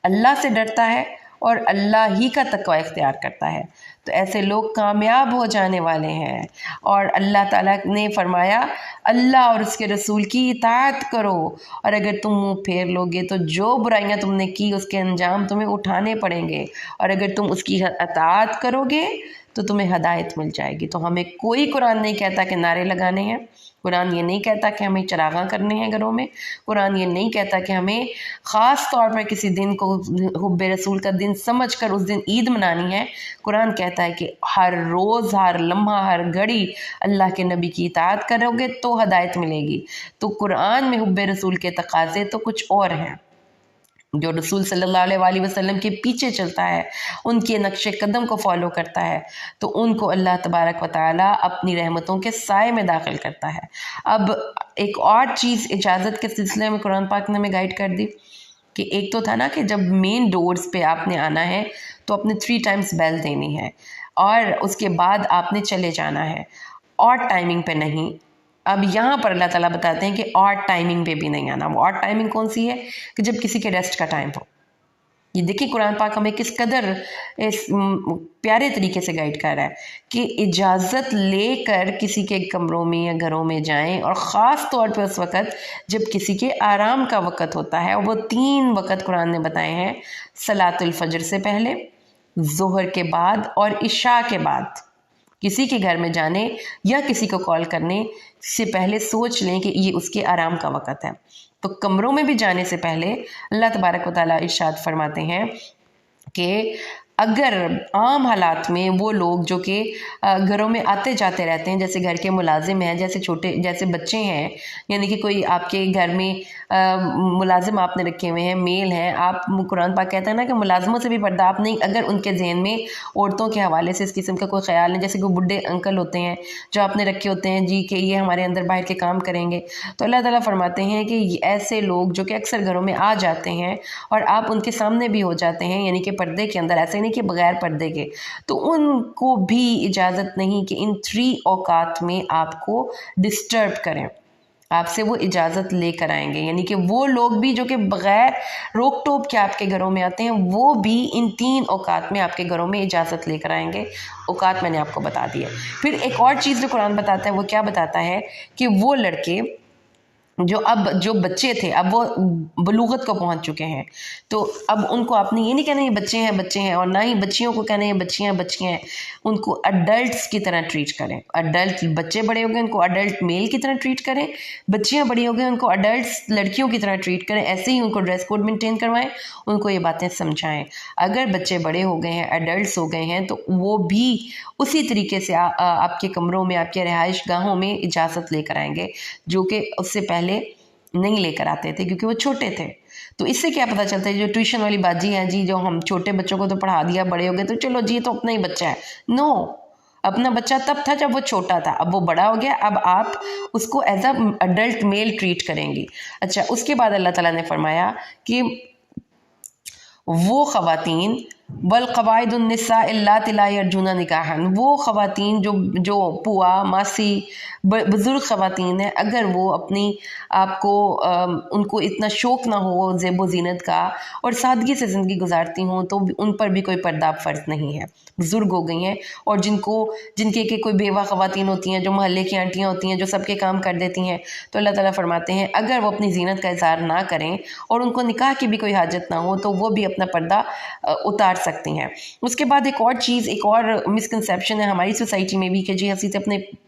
اللہ سے ڈرتا ہے اور اللہ ہی کا تقوی اختیار کرتا ہے، تو ایسے لوگ کامیاب ہو جانے والے ہیں۔ اور اللہ تعالیٰ نے فرمایا اللہ اور اس کے رسول کی اطاعت کرو، اور اگر تم منہ پھیر لو گے تو جو برائیاں تم نے کی اس کے انجام تمہیں اٹھانے پڑیں گے، اور اگر تم اس کی اطاعت کرو گے تو تمہیں ہدایت مل جائے گی۔ تو ہمیں کوئی قرآن نہیں کہتا کہ نعرے لگانے ہیں، قرآن یہ نہیں کہتا کہ ہمیں چراغاں کرنے ہیں گھروں میں، قرآن یہ نہیں کہتا کہ ہمیں خاص طور پر کسی دن کو حب رسول کا دن سمجھ کر اس دن عید منانی ہے۔ قرآن کہتا ہے کہ ہر روز، ہر لمحہ، ہر گھڑی اللہ کے نبی کی اطاعت کرو گے تو ہدایت ملے گی۔ تو قرآن میں حب رسول کے تقاضے تو کچھ اور ہیں۔ جو رسول صلی اللہ علیہ وآلہ وسلم کے پیچھے چلتا ہے، ان کے نقش قدم کو فالو کرتا ہے، تو ان کو اللہ تبارک و تعالیٰ اپنی رحمتوں کے سائے میں داخل کرتا ہے۔ اب ایک اور چیز اجازت کے سلسلے میں قرآن پاک نے ہمیں گائیڈ کر دی کہ ایک تو تھا نا کہ جب مین ڈورز پہ آپ نے آنا ہے تو اپنے 3 ٹائمز بیل دینی ہے، اور اس کے بعد آپ نے چلے جانا ہے، اور ٹائمنگ پہ نہیں، اب یہاں پر اللہ تعالیٰ بتاتے ہیں کہ آڈ ٹائمنگ پہ بھی نہیں آنا. وہ آڈ ٹائمنگ کون سی ہے؟ کہ جب کسی کے ریسٹ کا ٹائم ہو. یہ دیکھیں قرآن پاک ہمیں کس قدر اس پیارے طریقے سے گائیڈ کر رہا ہے کہ اجازت لے کر کسی کے کمروں میں یا گھروں میں جائیں، اور خاص طور پہ اس وقت جب کسی کے آرام کا وقت ہوتا ہے. وہ 3 وقت قرآن نے بتائے ہیں: صلاۃ الفجر سے پہلے، ظہر کے بعد، اور عشاء کے بعد. کسی کے گھر میں جانے یا کسی کو کال کرنے سے پہلے سوچ لیں کہ یہ اس کے آرام کا وقت ہے. تو کمروں میں بھی جانے سے پہلے اللہ تبارک و تعالیٰ ارشاد فرماتے ہیں کہ اگر عام حالات میں وہ لوگ جو کہ گھروں میں آتے جاتے رہتے ہیں، جیسے گھر کے ملازم ہیں، جیسے بچے ہیں، یعنی کہ کوئی آپ کے گھر میں ملازم آپ نے رکھے ہوئے ہیں، میل ہیں، آپ قرآن پاک کہتا ہے نا کہ ملازموں سے بھی پردہ آپ نہیں، اگر ان کے ذہن میں عورتوں کے حوالے سے اس قسم کا کوئی خیال نہیں، جیسے کوئی بڈھے انکل ہوتے ہیں جو آپ نے رکھے ہوتے ہیں جی کہ یہ ہمارے اندر باہر کے کام کریں گے، تو اللہ تعالیٰ فرماتے ہیں کہ ایسے لوگ جو کہ اکثر گھروں میں آ جاتے ہیں اور آپ ان کے سامنے بھی ہو جاتے ہیں، یعنی کہ پردے کے اندر، ایسے نہیں کہ بغیر پردے کے، تو ان کو بھی اجازت نہیں کہ ان 3 اوقات میں آپ کو ڈسٹرب کریں. آپ سے وہ اجازت لے کر آئیں گے، یعنی کہ وہ لوگ بھی جو کہ بغیر روک ٹوک کے آپ کے گھروں میں آتے ہیں، وہ بھی ان 3 اوقات میں آپ کے گھروں میں اجازت لے کر آئیں گے. اوقات میں نے آپ کو بتا دیا. پھر ایک اور چیز جو قرآن بتاتا ہے وہ کیا بتاتا ہے کہ وہ لڑکے جو بچے تھے اب وہ بلوغت کو پہنچ چکے ہیں، تو اب ان کو آپ نے یہ نہیں کہنا یہ بچے ہیں اور نہ ہی بچیوں کو کہنا یہ بچیاں ہیں. ان کو اڈلٹس کی طرح ٹریٹ کریں. اڈلٹ بچے بڑے ہو گئے ان کو اڈلٹ میل کی طرح ٹریٹ کریں، بچیاں بڑی ہو گئے ان کو اڈلٹس لڑکیوں کی طرح ٹریٹ کریں. ایسے ہی ان کو ڈریس کوڈ مینٹین کروائیں، ان کو یہ باتیں سمجھائیں. اگر بچے بڑے ہو گئے ہیں، اڈلٹس ہو گئے ہیں، تو وہ بھی اسی طریقے سے آپ کے کمروں میں، آپ کے رہائش گاہوں میں اجازت لے کر آئیں گے، جو کہ اس سے پہلے نہیں لے کر آتے تھے کیونکہ وہ چھوٹے تھے. تو اس سے کیا پتہ چلتا ہے جو ٹیوشن والی باجی ہے جی، جو ہم چھوٹے بچوں کو تو پڑھا دیا، بڑے ہو گئے تو چلو جی تو اپنا ہی بچہ ہے. نو، اپنا بچہ تب تھا جب وہ چھوٹا تھا، اب وہ بڑا ہو گیا، اب آپ اس کو as a adult male treat کریں گی. اچھا، اس کے بعد اللہ تعالیٰ نے فرمایا کہ وہ خواتین والقواعد النساء اللاتي لا يرجون نکاحا، وہ خواتین جو پوا ماسی بزرگ خواتین ہیں، اگر وہ اپنی آپ کو ان کو اتنا شوق نہ ہو زیب و زینت کا اور سادگی سے زندگی گزارتی ہوں، تو ان پر بھی کوئی پردہ فرض نہیں ہے. بزرگ ہو گئی ہیں اور جن کے کوئی بیوہ خواتین ہوتی ہیں، جو محلے کی آنٹیاں ہوتی ہیں، جو سب کے کام کر دیتی ہیں، تو اللہ تعالیٰ فرماتے ہیں اگر وہ اپنی زینت کا اظہار نہ کریں اور ان کو نکاح کی بھی کوئی حاجت نہ ہو، تو وہ بھی اپنا پردہ اتار سکتی ہیں. اس کے بعد ایک اور چیز، ایک اور مسکنسیپشن ہے ہماری سوسائٹی میں بھی کہ جی اسی سے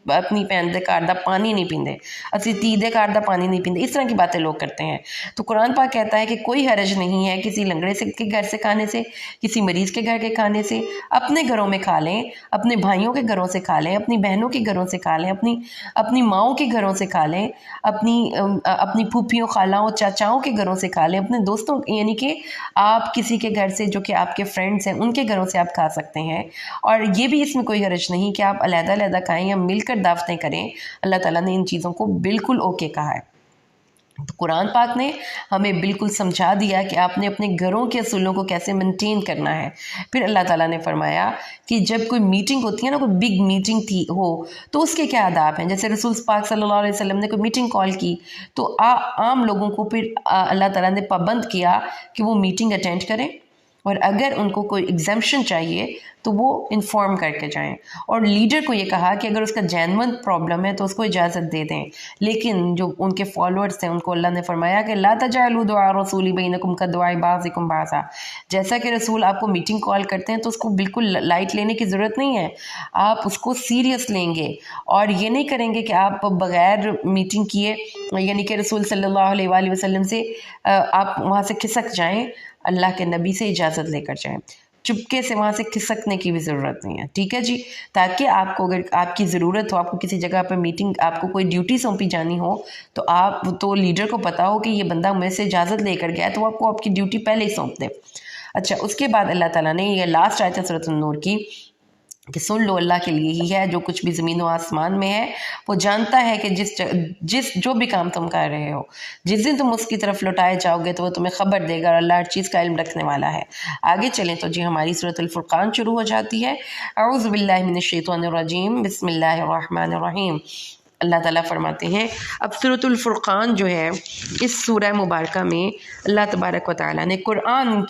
اپنی پین دے کاردہ پانی نہیں پیندے، اسی تیدے کاردہ پانی نہیں پیندے، اس طرح کی باتیں لوگ کرتے ہیں. تو قرآن پاک کہتا ہے کہ کوئی حرج نہیں ہے کسی لنگڑے کے گھر سے کھانے سے، کسی مریض کے گھر کے کھانے سے. اپنے گھروں میں کھا لیں، اپنے بھائیوں کے گھروں سے کھا لیں، اپنی بہنوں کے گھروں سے کھا لیں، اپنی ماؤں کے گھروں سے کھا لیں، اپنی پھوپھیوں، خالاؤں، چاچاؤں کے گھروں سے کھا لیں، اپنے دوستوں، یعنی کہ آپ کسی کے گھر سے جو کہ آپ کے فرینڈس ہیں ان کے گھروں سے آپ کھا سکتے ہیں. اور یہ بھی اس میں کوئی حرج نہیں کہ آپ علیحدہ علیحدہ کھائیں یا مل کر دعوتیں کریں. اللہ تعالیٰ نے ان چیزوں کو بالکل اوکے کہا ہے. تو قرآن پاک نے ہمیں بالکل سمجھا دیا کہ آپ نے اپنے گھروں کے اصولوں کو کیسے مینٹین کرنا ہے. پھر اللہ تعالیٰ نے فرمایا کہ جب کوئی میٹنگ ہوتی ہے نا، کوئی بگ میٹنگ ہو، تو اس کے کیا آداب ہیں. جیسے رسول پاک صلی اللہ علیہ وسلم نے کوئی میٹنگ کال کی تو عام لوگوں کو پھر اللہ تعالیٰ نے پابند کیا کہ وہ میٹنگ اٹینڈ کریں، اور اگر ان کو کوئی ایگزمپشن چاہیے تو وہ انفارم کر کے جائیں. اور لیڈر کو یہ کہا کہ اگر اس کا جینون پرابلم ہے تو اس کو اجازت دے دیں. لیکن جو ان کے فالوورز ہیں ان کو اللہ نے فرمایا کہ لا تجعلوا دعاء الرسول بینکم کدعاء بعضکم بعضا. جیسا کہ رسول آپ کو میٹنگ کال کرتے ہیں تو اس کو بالکل لائٹ لینے کی ضرورت نہیں ہے، آپ اس کو سیریس لیں گے. اور یہ نہیں کریں گے کہ آپ بغیر میٹنگ کیے، یعنی کہ رسول صلی اللہ علیہ وآلہ وسلم سے آپ وہاں سے کھسک جائیں، اللہ کے نبی سے اجازت لے کر جائیں. چپکے سے وہاں سے کھسکنے کی بھی ضرورت نہیں ہے، ٹھیک ہے جی. تاکہ آپ کو اگر آپ کی ضرورت ہو، آپ کو کسی جگہ پر میٹنگ، آپ کو کوئی ڈیوٹی سونپی جانی ہو، تو لیڈر کو پتا ہو کہ یہ بندہ مجھ سے اجازت لے کر گیا، تو وہ آپ کو آپ کی ڈیوٹی پہلے ہی سونپ دے. اچھا، اس کے بعد اللہ تعالیٰ نے یہ لاسٹ آیت ہے سورۃ النور کی کہ سن لو اللہ کے لیے ہی ہے جو کچھ بھی زمین و آسمان میں ہے، وہ جانتا ہے کہ جو بھی کام تم کر رہے ہو، جس دن تم اس کی طرف لوٹائے جاؤ گے تو وہ تمہیں خبر دے گا، اور اللہ ہر چیز کا علم رکھنے والا ہے. آگے چلیں تو جی ہماری سورۃ الفرقان شروع ہو جاتی ہے. اعوذ باللہ من الشیطان الرجیم، بسم اللہ الرحمن الرحیم. اللہ تعالیٰ فرماتے ہیں اب سورۃ الفرقان جو ہے اس سورہ مبارکہ میں اللہ تبارک و تعالیٰ نے قرآن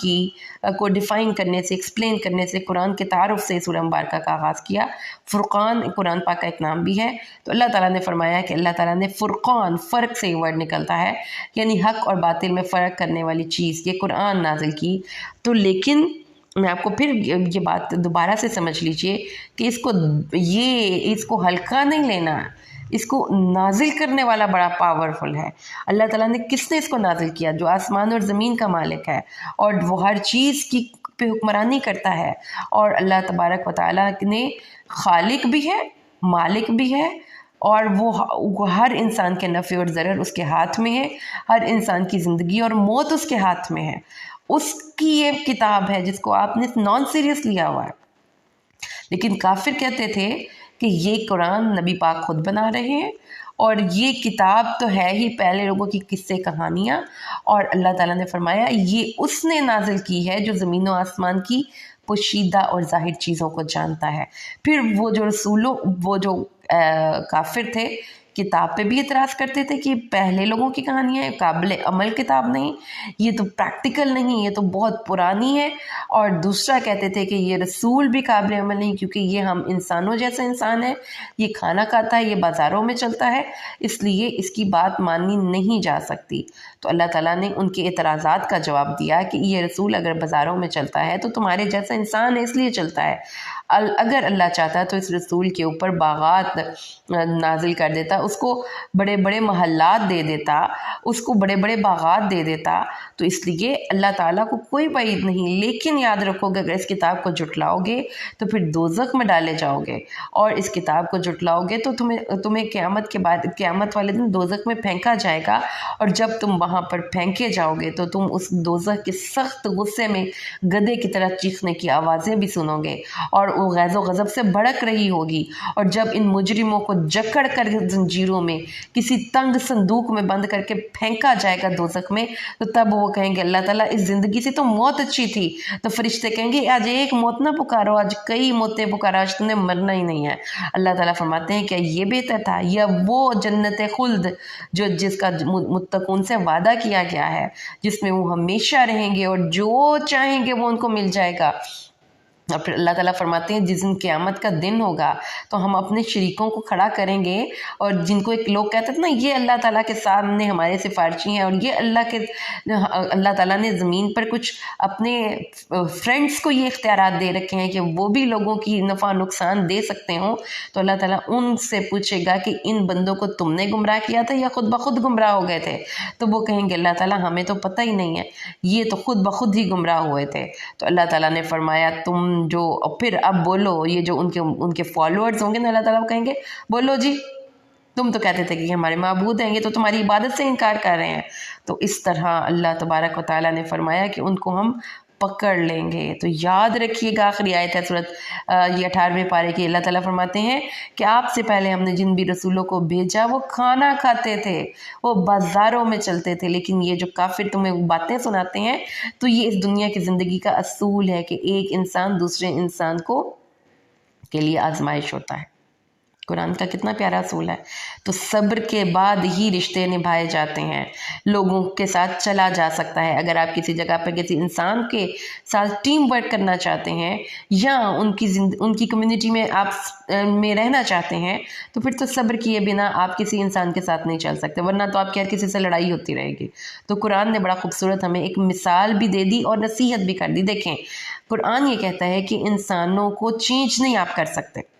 کو ڈیفائن کرنے سے ایکسپلین کرنے سے قرآن کے تعارف سے سورہ مبارکہ کا آغاز کیا۔ فرقان قرآن پاک کا ایک نام بھی ہے، تو اللہ تعالیٰ نے فرمایا کہ اللہ تعالیٰ نے فرقان، فرق سے یہ ورڈ نکلتا ہے، یعنی حق اور باطل میں فرق کرنے والی چیز، یہ قرآن نازل کی۔ تو لیکن میں آپ کو پھر یہ بات دوبارہ سے سمجھ لیجئے کہ اس کو ہلکا نہیں لینا، اس کو نازل کرنے والا بڑا پاورفل ہے۔ اللہ تعالیٰ نے کس نے اس کو نازل کیا؟ جو آسمان اور زمین کا مالک ہے اور وہ ہر چیز کی پہ حکمرانی کرتا ہے، اور اللہ تبارک و تعالیٰ نے خالق بھی ہے، مالک بھی ہے، اور وہ ہر انسان کے نفع اور ضرر اس کے ہاتھ میں ہے، ہر انسان کی زندگی اور موت اس کے ہاتھ میں ہے۔ اس کی یہ کتاب ہے جس کو آپ نے نان سیریس لیا ہوا ہے۔ لیکن کافر کہتے تھے کہ یہ قرآن نبی پاک خود بنا رہے ہیں، اور یہ کتاب تو ہے ہی پہلے لوگوں کی قصے کہانیاں، اور اللہ تعالیٰ نے فرمایا یہ اس نے نازل کی ہے جو زمین و آسمان کی پوشیدہ اور ظاہر چیزوں کو جانتا ہے۔ پھر وہ جو کافر تھے کتاب پہ بھی اعتراض کرتے تھے کہ پہلے لوگوں کی کہانیاں قابل عمل کتاب نہیں، یہ تو پریکٹیکل نہیں، یہ تو بہت پرانی ہے، اور دوسرا کہتے تھے کہ یہ رسول بھی قابل عمل نہیں کیونکہ یہ ہم انسانوں جیسا انسان ہے، یہ کھانا کھاتا ہے، یہ بازاروں میں چلتا ہے، اس لیے اس کی بات مانی نہیں جا سکتی۔ تو اللہ تعالیٰ نے ان کے اعتراضات کا جواب دیا کہ یہ رسول اگر بازاروں میں چلتا ہے تو تمہارے جیسا انسان ہے اس لیے چلتا ہے، اگر اللہ چاہتا تو اس رسول کے اوپر باغات نازل کر دیتا، اس کو بڑے بڑے محلات دے دیتا، اس کو بڑے بڑے باغات دے دیتا، تو اس لیے اللہ تعالیٰ کو کوئی بعید نہیں۔ لیکن یاد رکھو کہ اگر اس کتاب کو جھٹلاؤ گے تو پھر دوزخ میں ڈالے جاؤ گے، اور اس کتاب کو جھٹلاؤ گے تو تمہیں قیامت کے بعد، قیامت والے دن دوزخ میں پھینکا جائے گا، اور جب تم وہاں پر پھینکے جاؤ گے تو تم اس دوزخ کے سخت غصے میں گدھے کی طرح چیخنے کی آوازیں بھی سنو گے، اور وہ غیظ و غضب سے بھڑک رہی ہوگی، اور جب ان مجرموں کو جکڑ کر زنجیروں میں کسی تنگ صندوق میں بند کر کے پھینکا جائے گا دوزخ میں، تو تب وہ کہیں گے اللہ تعالیٰ اس زندگی سے تو موت اچھی تھی، تو فرشتے کہیں گے آج ایک موت نہ پکارو، آج کئی موتیں پکارو، آج تم نے مرنا ہی نہیں ہے۔ اللہ تعالیٰ فرماتے ہیں کہ یہ بہتر تھا، یا وہ جنت خلد جس کا متقون سے وعدہ کیا گیا ہے، جس میں وہ ہمیشہ رہیں گے اور جو چاہیں گے وہ ان کو مل جائے گا۔ اور پھر اللہ تعالیٰ فرماتے ہیں جس دن قیامت کا دن ہوگا تو ہم اپنے شریکوں کو کھڑا کریں گے، اور جن کو ایک لوگ کہتے تھے نا یہ اللہ تعالیٰ کے سامنے ہمارے سفارشی ہیں، اور یہ اللہ تعالیٰ نے زمین پر کچھ اپنے فرینڈس کو یہ اختیارات دے رکھے ہیں کہ وہ بھی لوگوں کی نفع نقصان دے سکتے ہوں، تو اللہ تعالیٰ ان سے پوچھے گا کہ ان بندوں کو تم نے گمراہ کیا تھا یا خود بخود گمراہ ہو گئے تھے؟ تو وہ کہیں گے اللہ تعالیٰ ہمیں تو پتہ ہی نہیں ہے، یہ تو خود بخود ہی گمراہ ہوئے تھے۔ تو اللہ تعالیٰ نے فرمایا تم جو پھر اب بولو، یہ جو ان کے فالوورز ہوں گے نا، اللہ تعالیٰ کو کہیں گے بولو جی تم تو کہتے تھے کہ ہمارے معبود ہیں، یہ تو تمہاری عبادت سے انکار کر رہے ہیں۔ تو اس طرح اللہ تبارک و تعالیٰ نے فرمایا کہ ان کو ہم پکڑ لیں گے۔ تو یاد رکھیے گا آخری آیت ہے سورۃ یہ 18ویں پارے کی، اللہ تعالیٰ فرماتے ہیں کہ آپ سے پہلے ہم نے جن بھی رسولوں کو بھیجا وہ کھانا کھاتے تھے، وہ بازاروں میں چلتے تھے، لیکن یہ جو کافر تمہیں باتیں سناتے ہیں تو یہ اس دنیا کی زندگی کا اصول ہے کہ ایک انسان دوسرے انسان کے لیے آزمائش ہوتا ہے۔ قرآن کا کتنا پیارا اصول ہے۔ تو صبر کے بعد ہی رشتے نبھائے جاتے ہیں، لوگوں کے ساتھ چلا جا سکتا ہے۔ اگر آپ کسی جگہ پہ کسی انسان کے ساتھ ٹیم ورک کرنا چاہتے ہیں یا ان کی کمیونٹی میں آپ میں رہنا چاہتے ہیں تو پھر تو صبر کیے بنا آپ کسی انسان کے ساتھ نہیں چل سکتے، ورنہ تو آپ کی ہر کسی سے لڑائی ہوتی رہے گی۔ تو قرآن نے بڑا خوبصورت ہمیں ایک مثال بھی دے دی اور نصیحت بھی کر دی۔ دیکھیں قرآن یہ کہتا ہے کہ انسانوں کو چینج نہیں آپ کر سکتے،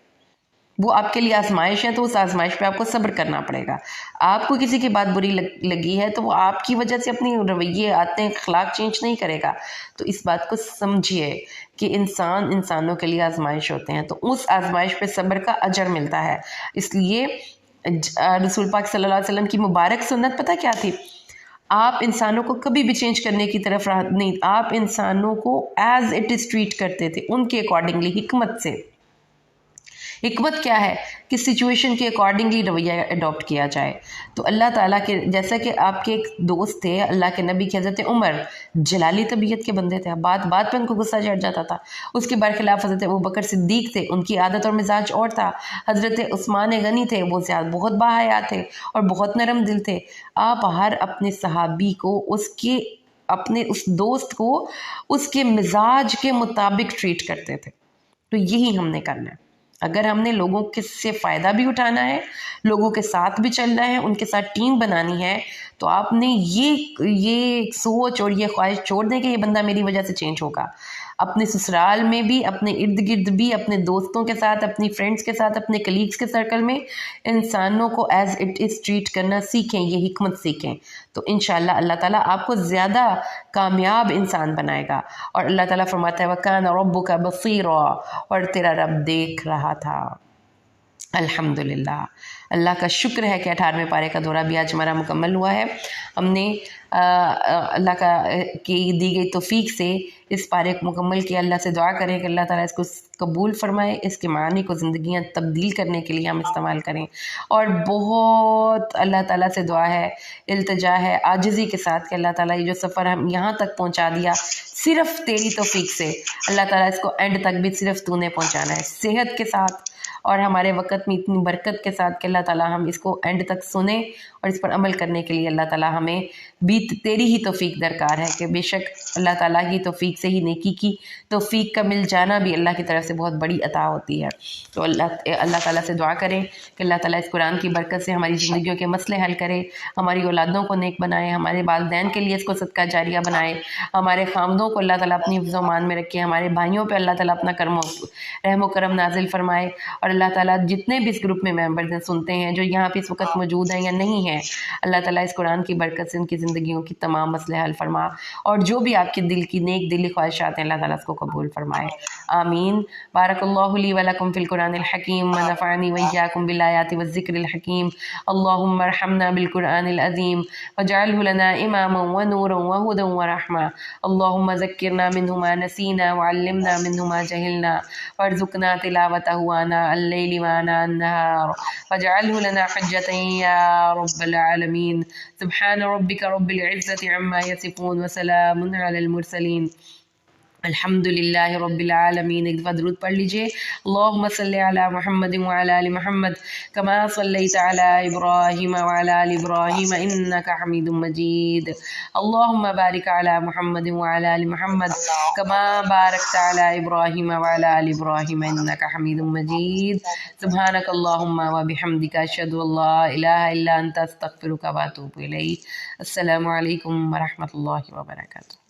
وہ آپ کے لیے آزمائش ہے، تو اس آزمائش پہ آپ کو صبر کرنا پڑے گا۔ آپ کو کسی کی بات بری لگی ہے تو وہ آپ کی وجہ سے اپنی رویے عادتیں اخلاق چینج نہیں کرے گا۔ تو اس بات کو سمجھیے کہ انسانوں کے لیے آزمائش ہوتے ہیں، تو اس آزمائش پہ صبر کا اجر ملتا ہے۔ اس لیے رسول پاک صلی اللہ علیہ وسلم کی مبارک سنت پتہ کیا تھی؟ آپ انسانوں کو کبھی بھی چینج کرنے کی طرف نہیں، آپ انسانوں کو ایز اٹ از ٹریٹ کرتے تھے، ان کے اکارڈنگلی، حکمت سے۔ حکمت کیا ہے کہ سچویشن کے اکارڈنگلی رویہ اڈاپٹ کیا جائے. تو اللہ تعالیٰ کے جیسا کہ آپ کے ایک دوست تھے اللہ کے نبی کی حضرت عمر، جلالی طبیعت کے بندے تھے، بات بات پہ ان کو غصہ چڑھ جاتا تھا. اس کے برخلاف حضرت ابوبکر صدیق تھے، ان کی عادت اور مزاج اور تھا. حضرت عثمان غنی تھے، وہ بہت باحیا تھے اور بہت نرم دل تھے. آپ ہر اپنے صحابی کو اپنے اس دوست کو اس کے مزاج کے مطابق ٹریٹ کرتے تھے. تو یہی ہم نے کرنا ہے. اگر ہم نے لوگوں سے فائدہ بھی اٹھانا ہے، لوگوں کے ساتھ بھی چلنا ہے، ان کے ساتھ ٹیم بنانی ہے، تو آپ نے یہ سوچ اور یہ خواہش چھوڑ دیں کہ یہ بندہ میری وجہ سے چینج ہوگا. اپنے سسرال میں بھی، اپنے ارد گرد بھی، اپنے دوستوں کے ساتھ، اپنی فرینڈز کے ساتھ، اپنے کلیگز کے سرکل میں انسانوں کو ایز اٹ از ٹریٹ کرنا سیکھیں، یہ حکمت سیکھیں. تو انشاءاللہ اللہ تعالیٰ آپ کو زیادہ کامیاب انسان بنائے گا. اور اللہ تعالیٰ فرماتا ہے وَكَانَ رَبُّكَ بَصِيرًا، اور تیرا رب دیکھ رہا تھا. الحمدللہ، اللہ کا شکر ہے کہ 18ویں پارے کا دورہ بھی آج ہمارا مکمل ہوا ہے. ہم نے اللہ کی دی گئی توفیق سے اس پارے کو مکمل کیا. اللہ سے دعا کریں کہ اللہ تعالیٰ اس کو قبول فرمائے، اس کے معنی کو زندگیاں تبدیل کرنے کے لیے ہم استعمال کریں. اور بہت اللہ تعالیٰ سے دعا ہے، التجا ہے عاجزی کے ساتھ کہ اللہ تعالیٰ یہ جو سفر ہم یہاں تک پہنچا دیا صرف تیری توفیق سے، اللہ تعالیٰ اس کو اینڈ تک بھی صرف تو نے پہنچانا ہے، صحت کے ساتھ اور ہمارے وقت میں اتنی برکت کے ساتھ کہ اللہ تعالیٰ ہم اس کو اینڈ تک سنیں اور اس پر عمل کرنے کے لیے اللہ تعالیٰ ہمیں بھی تیری ہی توفیق درکار ہے. کہ بے شک اللہ تعالیٰ کی توفیق سے ہی نیکی کی توفیق کا مل جانا بھی اللہ کی طرف سے بہت بڑی عطا ہوتی ہے. تو اللہ تعالیٰ سے دعا کریں کہ اللہ تعالیٰ اس قرآن کی برکت سے ہماری زندگیوں کے مسئلے حل کرے، ہماری اولادوں کو نیک بنائے، ہمارے والدین کے لیے اس کو صدقہ جاریہ بنائے، ہمارے خامدوں کو اللہ تعالیٰ اپنی حفظ و امان میں رکھے، ہمارے بھائیوں پہ اللہ تعالیٰ اپنا رحم و کرم نازل فرمائے. اور اللہ تعالیٰ جتنے بھی اس گروپ میں ممبرز ہیں، سنتے ہیں، جو یہاں پہ اس وقت موجود ہیں یا نہیں ہیں، اللہ تعالیٰ اس قرآن کی برکت سے ان کی زندگیوں کی تمام مسئلے حل فرما، اور جو بھی آپ کے دل کی نیک دلی خواہشات ہیں اللہ تعالیٰ اس کو قبول فرمائے. آمین. بارک اللہ لی ولکم فی القرآن الحکیم ونفعنی وإیاکم بالآیات والذکر الحکیم. اللہم ارحمنا بالقرآن العظیم واجعلہ لنا اماما ونورا وہدى ورحمة. اللہم ذکرنا منہ ما نسینا وعلمنا منہ ما جہلنا وارزقنا تلاوته آناء اللیل وآناء النہار واجعلہ لنا حجة یا رب العالمین. سبحان ربک رب العزة عما یصفون وسلام علی المرسلین الحمد للہ رب العالمین. ایک دفعہ درود پڑھ لیجئے. اللہم صلی علی محمد وعلی آل محمد کما صلیت علی ابراہیم وعلی آل ابراہیم انکا حمید مجید. اللہم بارک علی محمد وعلی آل محمد کما بارکت علی ابراہیم وعلی آل ابراہیم انکا حمید مجید. سبحانک اللہم وبحمدک اشہد ان لا الہ الا انت استغفرک واتوب الیک. السلام علیکم ورحمۃ اللہ وبرکاتہ.